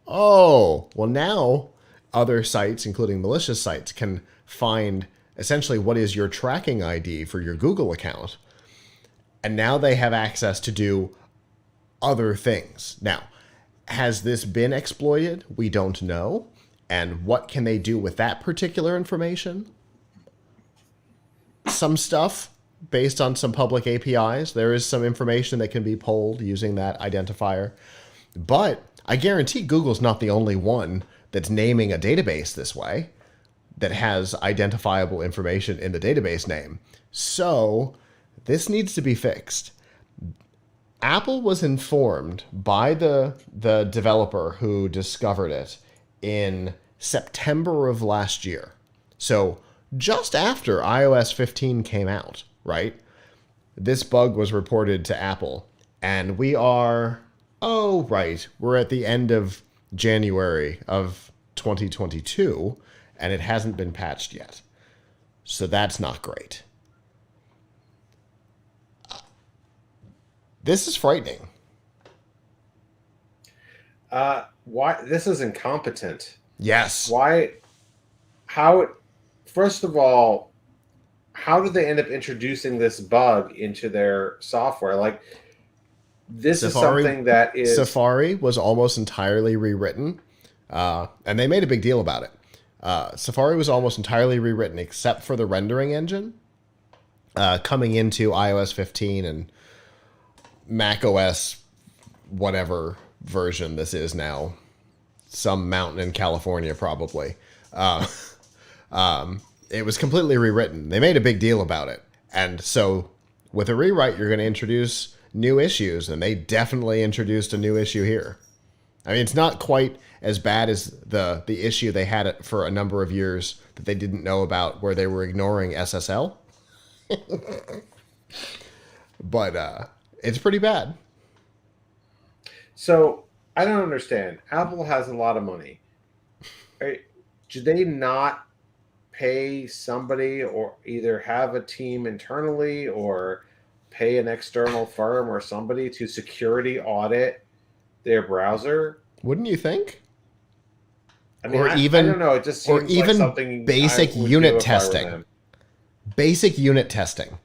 Oh, well, now other sites, including malicious sites, can find essentially what is your tracking ID for your Google account. And now they have access to do other things. Now, has this been exploited? We don't know. And what can they do with that particular information? Some stuff based on some public APIs. There is some information that can be polled using that identifier. But I guarantee Google's not the only one that's naming a database this way, that has identifiable information in the database name. So this needs to be fixed. Apple was informed by the developer who discovered it in September of last year. So just after iOS 15 came out, right? This bug was reported to Apple, and we are, oh, right, we're at the end of January of 2022, and it hasn't been patched yet. So that's not great. This is frightening. Why? This is incompetent. Yes. Why? How? First of all, how did they end up introducing this bug into their software? Like, this is something that is... Safari was almost entirely rewritten, and they made a big deal about it. Safari was almost entirely rewritten except for the rendering engine, coming into iOS 15 and Mac OS, whatever version this is now, some mountain in California probably. It was completely rewritten. They made a big deal about it. And so with a rewrite, you're going to introduce new issues, and they definitely introduced a new issue here. I mean, it's not quite as bad as the issue they had for a number of years that they didn't know about, where they were ignoring SSL. But it's pretty bad. So I don't understand. Apple has a lot of money. Do they not pay somebody, or either have a team internally or pay an external firm or somebody to security audit their browser? Wouldn't you think? I mean, I don't know. It just seems like something basic unit testing. Basic unit testing.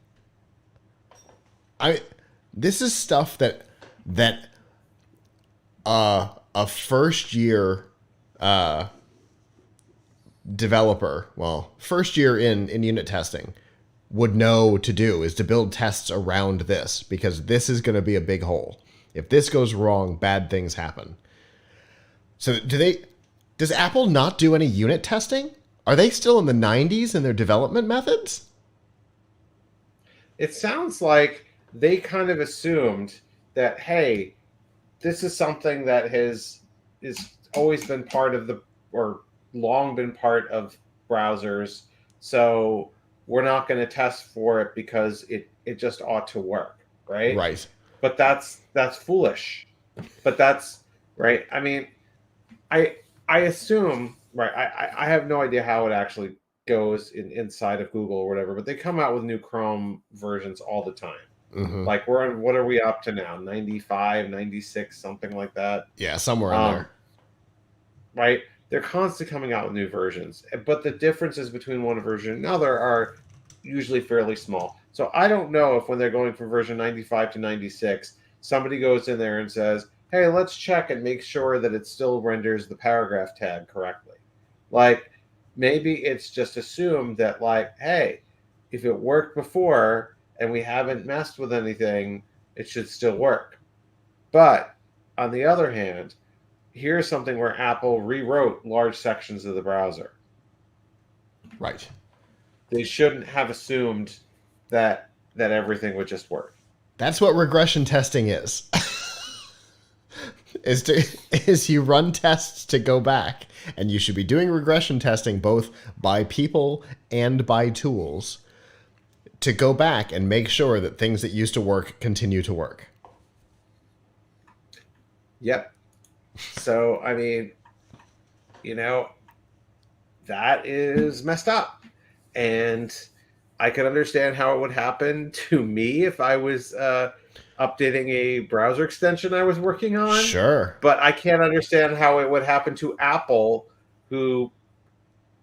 This is stuff that a first year developer, first year in unit testing, would know to do, is to build tests around this, because this is going to be a big hole. If this goes wrong, bad things happen. So does Apple not do any unit testing? Are they still in the 90s in their development methods? It sounds like they kind of assumed that, hey, this is something that is always been part of or long been part of browsers, so we're not going to test for it because it just ought to work, right? Right. But that's foolish. But that's right. I mean, I assume, right, I have no idea how it actually goes inside of Google or whatever, but they come out with new Chrome versions all the time. Mm-hmm. Like, what are we up to now? 95, 96, something like that? Yeah, somewhere in there. Right? They're constantly coming out with new versions, but the differences between one version and another are usually fairly small. So I don't know if when they're going from version 95 to 96, somebody goes in there and says, hey, let's check and make sure that it still renders the paragraph tag correctly. Like, maybe it's just assumed that, like, hey, if it worked before and we haven't messed with anything, it should still work. But on the other hand, here's something where Apple rewrote large sections of the browser. Right. They shouldn't have assumed that everything would just work. That's what regression testing is. is you run tests to go back, and you should be doing regression testing both by people and by tools to go back and make sure that things that used to work continue to work. Yep. So, I mean, that is messed up. And I could understand how it would happen to me if I was updating a browser extension I was working on. Sure. But I can't understand how it would happen to Apple, who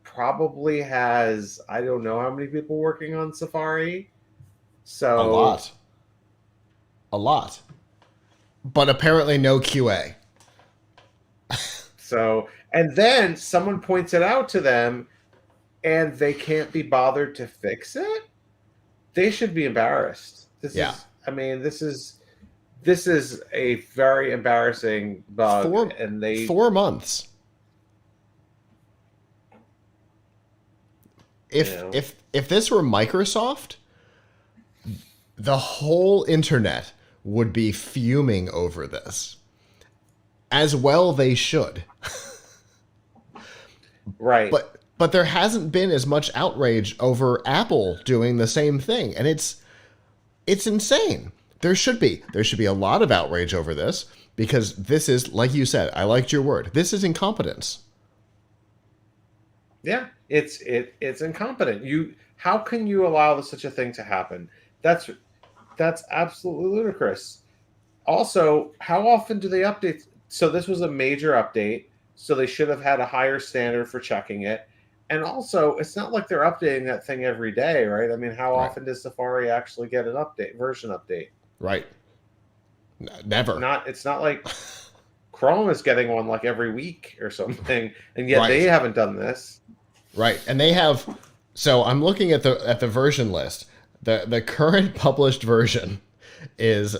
probably has, I don't know how many people working on Safari. So A lot. But apparently no QA. So, and then someone points it out to them and they can't be bothered to fix it. They should be embarrassed. This is a very embarrassing bug. 4 months. If this were Microsoft, the whole internet would be fuming over this. As well they should. Right. But there hasn't been as much outrage over Apple doing the same thing, and it's insane. There should be a lot of outrage over this, because this is, like you said, I liked your word, this is incompetence. Yeah, it's incompetent. How can you allow such a thing to happen? That's absolutely ludicrous. Also, how often do they update? So this was a major update, so they should have had a higher standard for checking it. And also, it's not like they're updating that thing every day, right? I mean, how often does Safari actually get an version update? Right. Never. It's not like Chrome is getting one like every week or something, and yet they haven't done this. Right. And they have. So I'm looking at the version list. The current published version is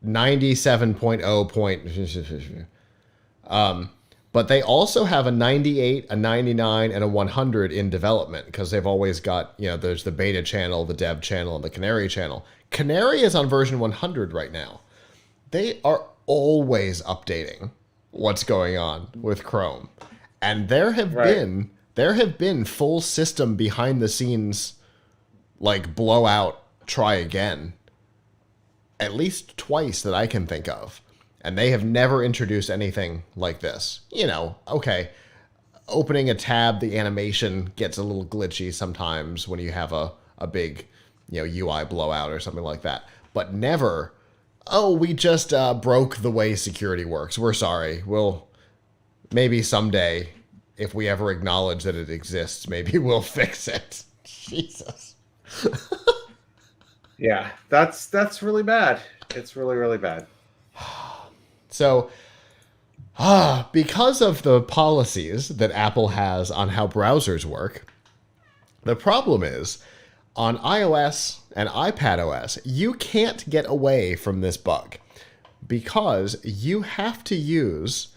97.0. But they also have a 98, a 99, and a 100 in development, because they've always got, there's the beta channel, the dev channel, and the Canary channel. Canary is on version 100 right now. They are always updating what's going on with Chrome. And there have been full system behind the scenes, like blowout, try again, at least twice that I can think of. And they have never introduced anything like this. Okay, opening a tab, the animation gets a little glitchy sometimes when you have a big, UI blowout or something like that. But never, we just broke the way security works. We're sorry. We'll, maybe someday, if we ever acknowledge that it exists, maybe we'll fix it. Jesus. Yeah, that's really bad. It's really, really bad. So, because of the policies that Apple has on how browsers work, the problem is, on iOS and iPadOS, you can't get away from this bug, because you have to use,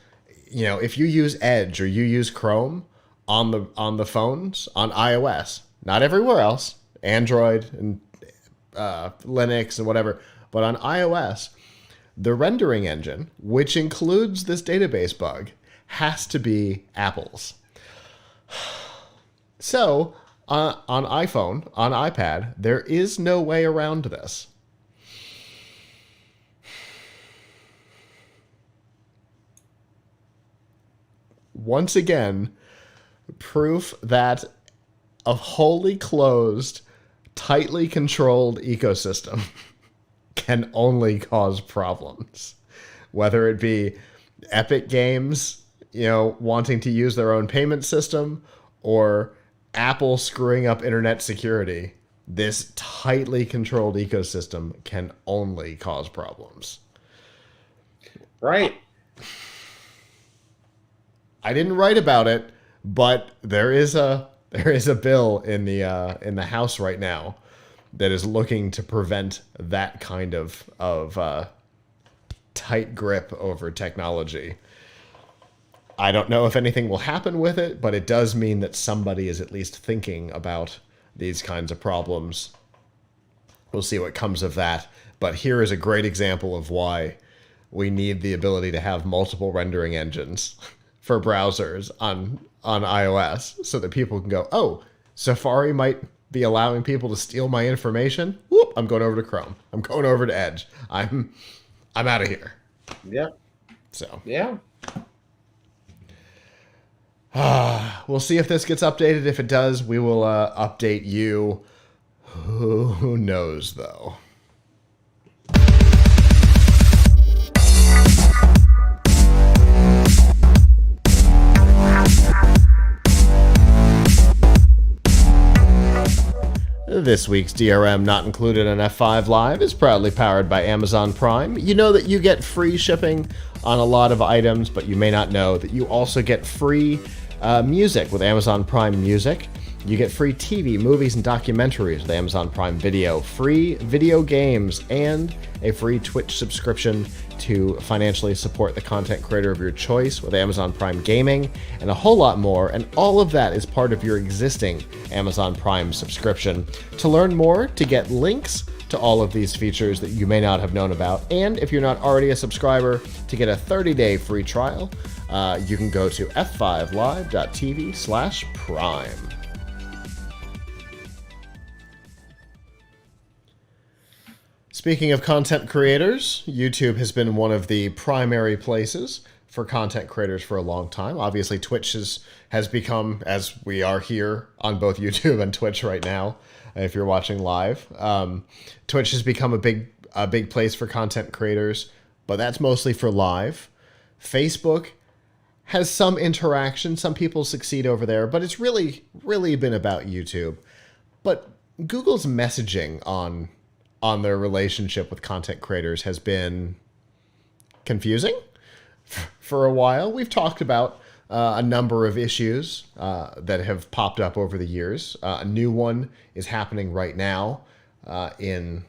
if you use Edge or you use Chrome on the phones on iOS, not everywhere else, Android and Linux and whatever, but on iOS, the rendering engine, which includes this database bug, has to be Apple's. So, on iPhone, on iPad, there is no way around this. Once again, proof that a wholly closed, tightly controlled ecosystem can only cause problems. Whether it be Epic Games, wanting to use their own payment system, or Apple screwing up internet security, this tightly controlled ecosystem can only cause problems. Right. I didn't write about it, but there is a bill in the House right now that is looking to prevent that kind of tight grip over technology. I don't know if anything will happen with it, but it does mean that somebody is at least thinking about these kinds of problems. We'll see what comes of that. But here is a great example of why we need the ability to have multiple rendering engines for browsers on iOS, so that people can go, oh, Safari might be allowing people to steal my information. Whoop, I'm going over to Chrome. I'm going over to Edge. I'm out of here. Yeah. So. Yeah. We'll see if this gets updated. If it does, we will update you. Who knows, though? This week's DRM Not Included on F5 Live is proudly powered by Amazon Prime. You know that you get free shipping on a lot of items, but you may not know that you also get free music with Amazon Prime Music. You get free TV, movies, and documentaries with Amazon Prime Video, free video games, and a free Twitch subscription to financially support the content creator of your choice with Amazon Prime Gaming, and a whole lot more, and all of that is part of your existing Amazon Prime subscription. To learn more, to get links to all of these features that you may not have known about, and if you're not already a subscriber, to get a 30-day free trial, you can go to f5live.tv/prime. Speaking of content creators, YouTube has been one of the primary places for content creators for a long time. Obviously, Twitch has become, as we are here on both YouTube and Twitch right now, if you're watching live, Twitch has become a big place for content creators, but that's mostly for live. Facebook has some interaction. Some people succeed over there, but it's really been about YouTube. But Google's messaging on their relationship with content creators has been confusing for a while. We've talked about a number of issues that have popped up over the years. A new one is happening right now in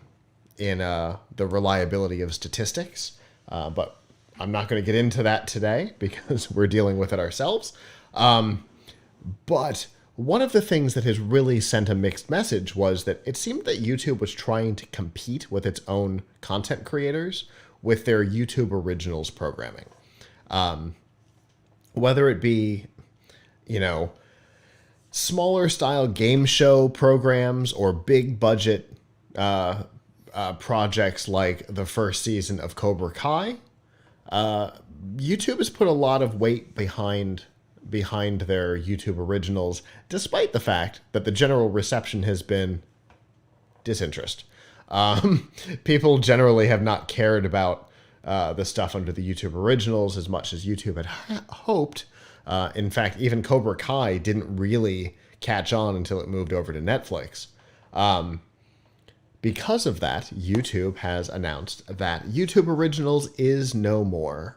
the reliability of statistics, but I'm not going to get into that today because we're dealing with it ourselves. But one of the things that has really sent a mixed message was that it seemed that YouTube was trying to compete with its own content creators with their YouTube Originals programming. Whether it be, smaller style game show programs or big budget projects like the first season of Cobra Kai, YouTube has put a lot of weight behind their YouTube Originals, despite the fact that the general reception has been disinterest. People generally have not cared about the stuff under the YouTube Originals as much as YouTube had hoped. In fact, even Cobra Kai didn't really catch on until it moved over to Netflix. Because of that, YouTube has announced that YouTube Originals is no more.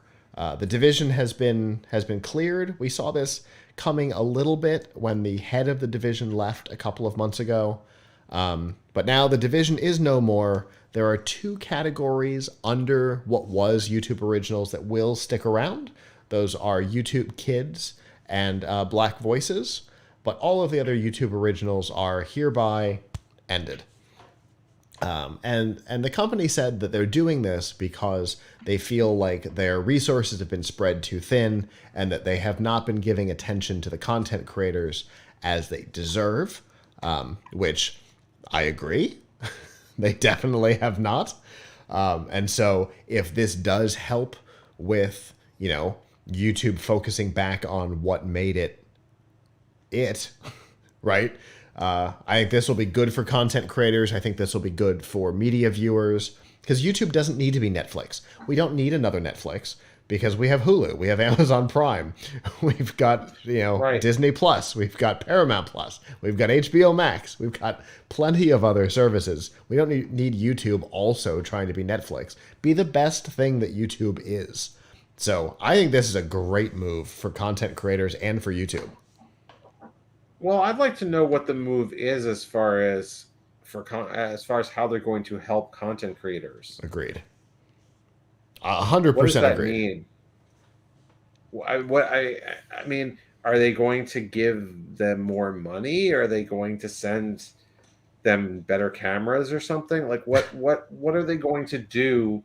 The division has been cleared. We saw this coming a little bit when the head of the division left a couple of months ago. But now the division is no more. There are two categories under what was YouTube Originals that will stick around. Those are YouTube Kids and Black Voices. But all of the other YouTube Originals are hereby ended. And the company said that they're doing this because they feel like their resources have been spread too thin and that they have not been giving attention to the content creators as they deserve, which I agree. They definitely have not. And so if this does help with, YouTube focusing back on what made it, right? I think this will be good for content creators. I think this will be good for media viewers because YouTube doesn't need to be Netflix. We don't need another Netflix because we have Hulu, we have Amazon Prime, we've got, Right. Disney Plus, we've got Paramount Plus, we've got HBO Max, we've got plenty of other services. We don't need YouTube also trying to be Netflix. Be the best thing that YouTube is. So I think this is a great move for content creators and for YouTube. Well, I'd like to know what the move is as far as how they're going to help content creators. Agreed. What does 100% that agreed. mean? I mean, are they going to give them more money? Are they going to send them better cameras or something? Like what are they going to do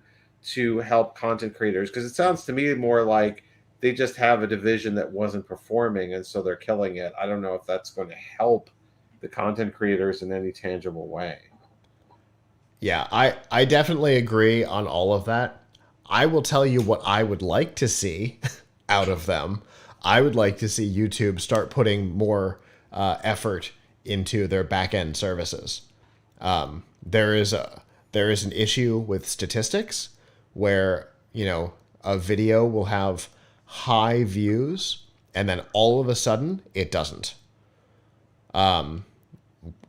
to help content creators? Because it sounds to me more like they just have a division that wasn't performing and so they're killing it. I don't know if that's going to help the content creators in any tangible way. Yeah, I definitely agree on all of that. I will tell you what I would like to see out of them. I would like to see YouTube start putting more effort into their back-end services. There is an issue with statistics where, a video will have high views and then all of a sudden it doesn't.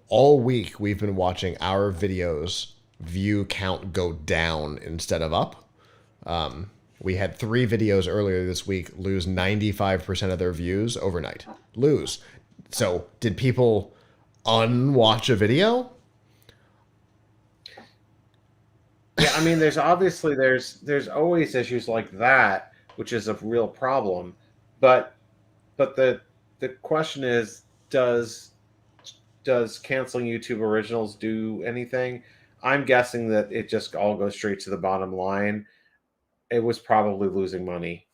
All week we've been watching our videos view count go down instead of up. We had 3 videos earlier this week lose 95% of their views overnight. Lose. So did people unwatch a video? Yeah, I mean, there's obviously there's always issues like that, which is a real problem. But the question is, does canceling YouTube originals do anything? I'm guessing that it just all goes straight to the bottom line. It was probably losing money,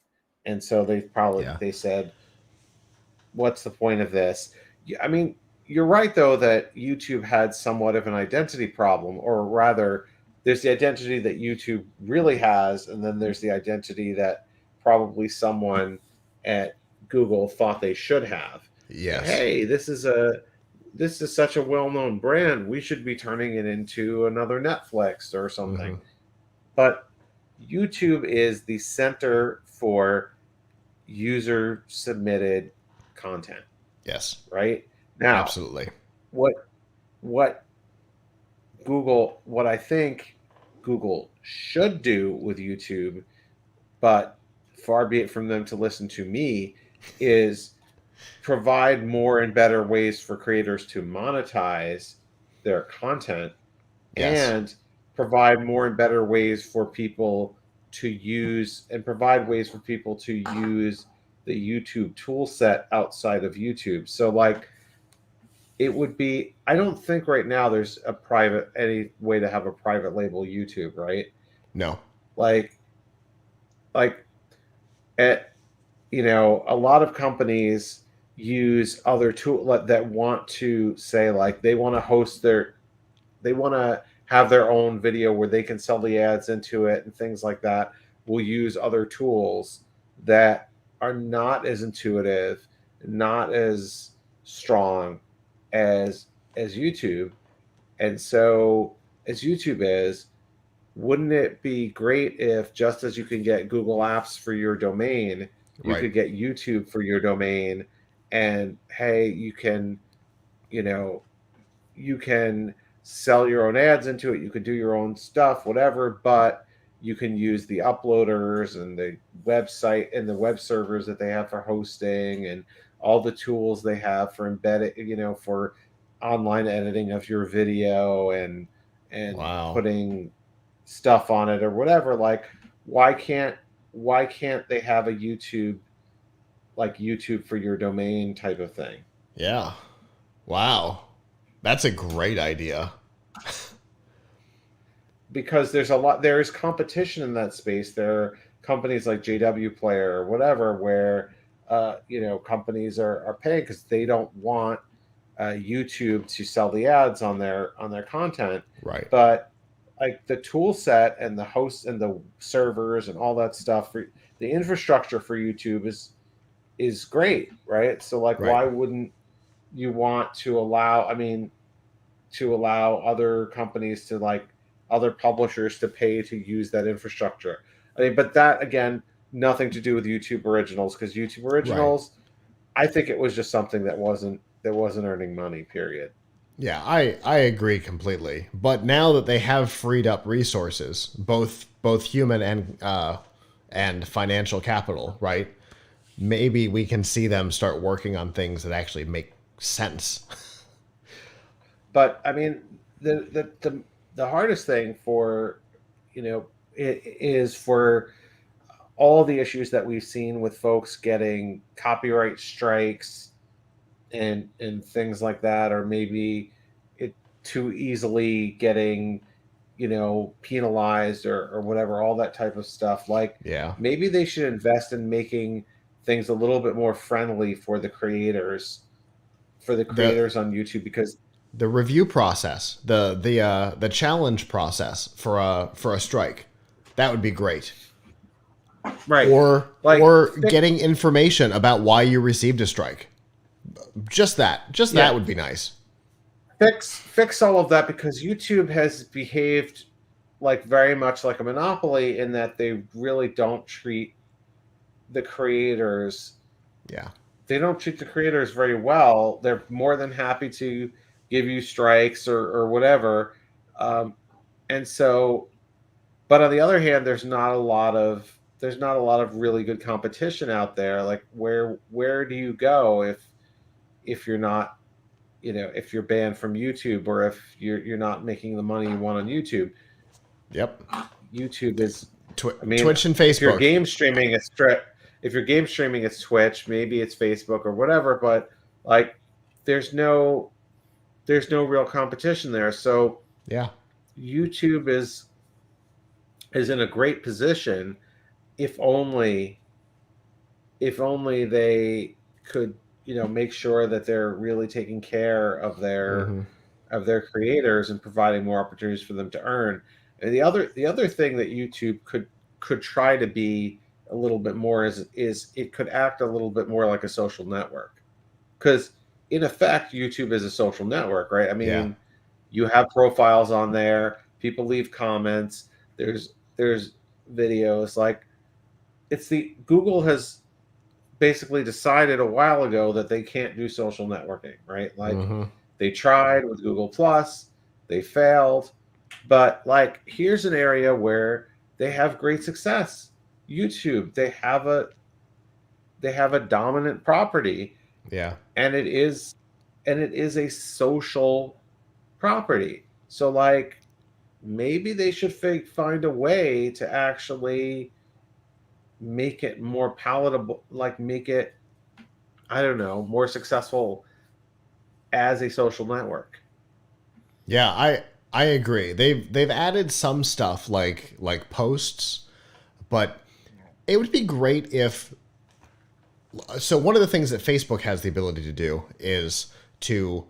and so Yeah. they said, what's the point of this? I mean, you're right though that YouTube had somewhat of an identity problem, or rather, there's the identity that YouTube really has, and then there's the identity that probably someone at Google thought they should have. Yes. Hey, this is such a well-known brand. We should be turning it into another Netflix or something. Hmm. But YouTube is the center for user submitted content, Yes. right? Now, Absolutely. what what what I think Google should do with YouTube, but far be it from them to listen to me, is provide more and better ways for creators to monetize their content, Yes. and provide more and better ways for people to use and provide ways for people to use the YouTube tool set outside of YouTube. So like it would be, I don't think right now there's any way to have a private label YouTube, right? No. Like like at a lot of companies use other tool that want to say like they want to have their own video where they can sell the ads into it and things like that, will use other tools that are not as intuitive, not as strong as YouTube. And so as YouTube is, wouldn't it be great if just as you can get Google Apps for your domain, you Right. could get YouTube for your domain, and hey, you know, you can sell your own ads into it, you could do your own stuff, whatever, but you can use the uploaders and the website and the web servers that they have for hosting and all the tools they have for embedded, for online editing of your video and Wow. putting stuff on it or whatever. Like, why can't they have a YouTube, like YouTube for your domain type of thing? Yeah. Wow. That's a great idea. Because there is competition in that space. There are companies like JW Player or whatever where companies are paying because they don't want YouTube to sell the ads on their content. Right. But like the tool set and the hosts and the servers and all that stuff, for the infrastructure for YouTube is great, right? So like, Right. why wouldn't you want to allow? I mean, to allow other companies to, like, other publishers to pay to use that infrastructure. I mean, but that again, nothing to do with YouTube Originals, because YouTube Right. Originals, I think it was just something that wasn't earning money. Period. Yeah, I agree completely. But now that they have freed up resources, both human and financial capital, right? Maybe we can see them start working on things that actually make sense. But I mean, the hardest thing for it is for all the issues that we've seen with folks getting copyright strikes and things like that, or maybe it too easily getting penalized or whatever, all that type of stuff. Like, Yeah. maybe they should invest in making things a little bit more friendly for the creators, The on YouTube, because the review process, the challenge process for a strike, that would be great. right, like, Or getting information about why you received a strike. Just that yeah, would be nice. fix all of that, because YouTube has behaved like very much like a monopoly in that they really don't treat the creators Yeah. very well. They're more than happy to give you strikes or whatever. And so, but on the other hand, there's not a lot of really good competition out there. Like, where do you go if you're not if you're banned from YouTube, or if you're not making the money you want on YouTube. Yep. YouTube is, Twitch and Facebook. If you're game streaming, it's Twitch, maybe it's Facebook or whatever, but like there's no real competition there. So yeah, YouTube is in a great position if only they could, make sure that they're really taking care of their creators and providing more opportunities for them to earn. And the other thing that YouTube could try to be a little bit more is it could act a little bit more like a social network, because in effect YouTube is a social network, right? I mean, you have profiles on there, people leave comments, there's videos. Like, Google has basically decided a while ago that they can't do social networking, right? Like they tried with Google Plus, they failed, but like here's an area where they have great success. YouTube, they have a dominant property, and it is a social property. So like maybe they should find a way to actually make it more palatable, like make it, I don't know, more successful as a social network. Yeah, I agree. They've added some stuff like posts, but it would be great if. So one of the things that Facebook has the ability to do is to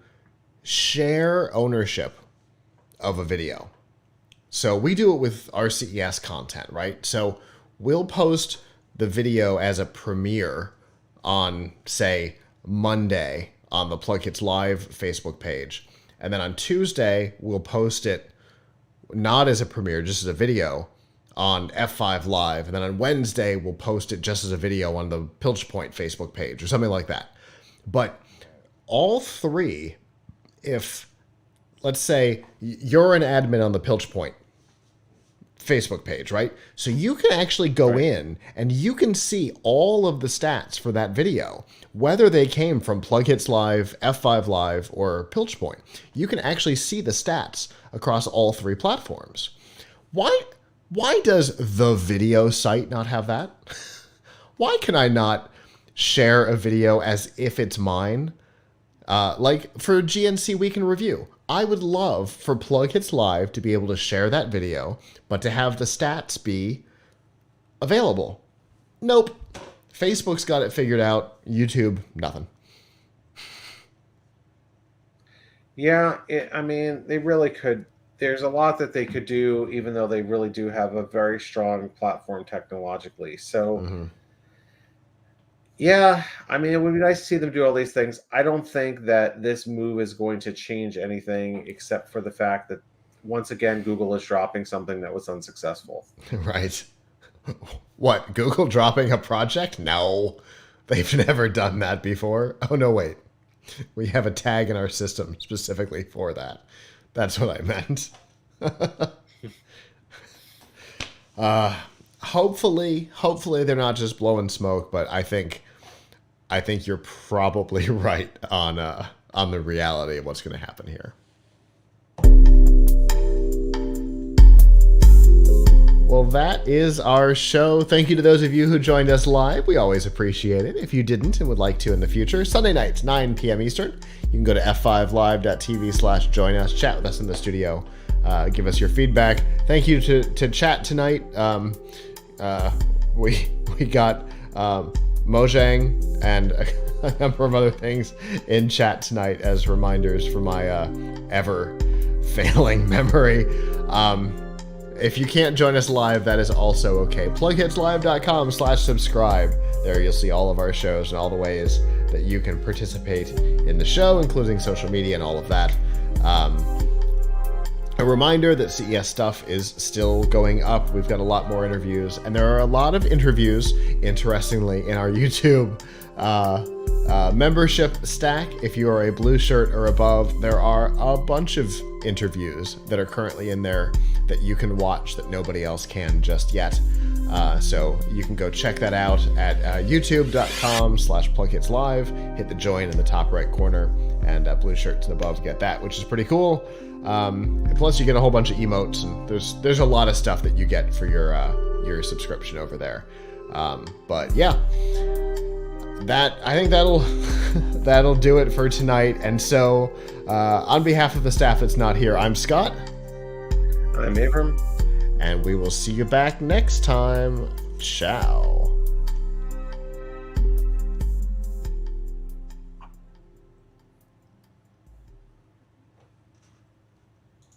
share ownership of a video. So we do it with our CES content, right? So we'll post the video as a premiere on, say, Monday on the PLUGHITZ Live Facebook page. And then on Tuesday, we'll post it not as a premiere, just as a video on F5 Live. And then on Wednesday, we'll post it just as a video on the Piltch Facebook page or something like that. But all three, if, let's say, you're an admin on the Piltch Facebook page, right? So you can actually go in and you can see all of the stats for that video, whether they came from PLUGHITZ Live, F5 Live, or Piltch. You can actually see the stats across all three platforms. Why does the video site not have that? Why can I not share a video as if it's mine? Like for GNC Week in Review, I would love for PLUGHITZ Live to be able to share that video, but to have the stats be available. Nope. Facebook's got it figured out. YouTube, nothing. Yeah, I mean, they really could. There's a lot that they could do, even though they really do have a very strong platform technologically. So, yeah, I mean, it would be nice to see them do all these things. I don't think that this move is going to change anything except for the fact that, once again, Google is dropping something that was unsuccessful. Right. What, Google dropping a project? No, they've never done that before. Oh, no, wait. We have a tag in our system specifically for that. That's what I meant. Hopefully they're not just blowing smoke, but I think you're probably right on the reality of what's going to happen here. Well, that is our show. Thank you to those of you who joined us live. We always appreciate it. If you didn't and would like to in the future, Sunday nights, 9 p.m. Eastern, you can go to f5live.tv/join us, chat with us in the studio, give us your feedback. Thank you to chat tonight. We got Mojang and a number of other things in chat tonight as reminders for my ever failing memory. If you can't join us live, that is also okay. PLUGHITZlive.com/subscribe. There you'll see all of our shows and all the ways that you can participate in the show, including social media and all of that. A reminder that CES stuff is still going up. We've got a lot more interviews, and there are a lot of interviews, interestingly, in our YouTube membership stack. If you are a blue shirt or above, there are a bunch of interviews that are currently in there that you can watch that nobody else can just yet. So you can go check that out at youtube.com/PLUGHITZ live. Hit the join in the top right corner, and blue shirts above get that, which is pretty cool. Plus you get a whole bunch of emotes, and there's a lot of stuff that you get for your subscription over there. But yeah, I think that'll do it for tonight. And so on behalf of the staff that's not here, I'm Scott. I'm Avram. And we will see you back next time. Ciao.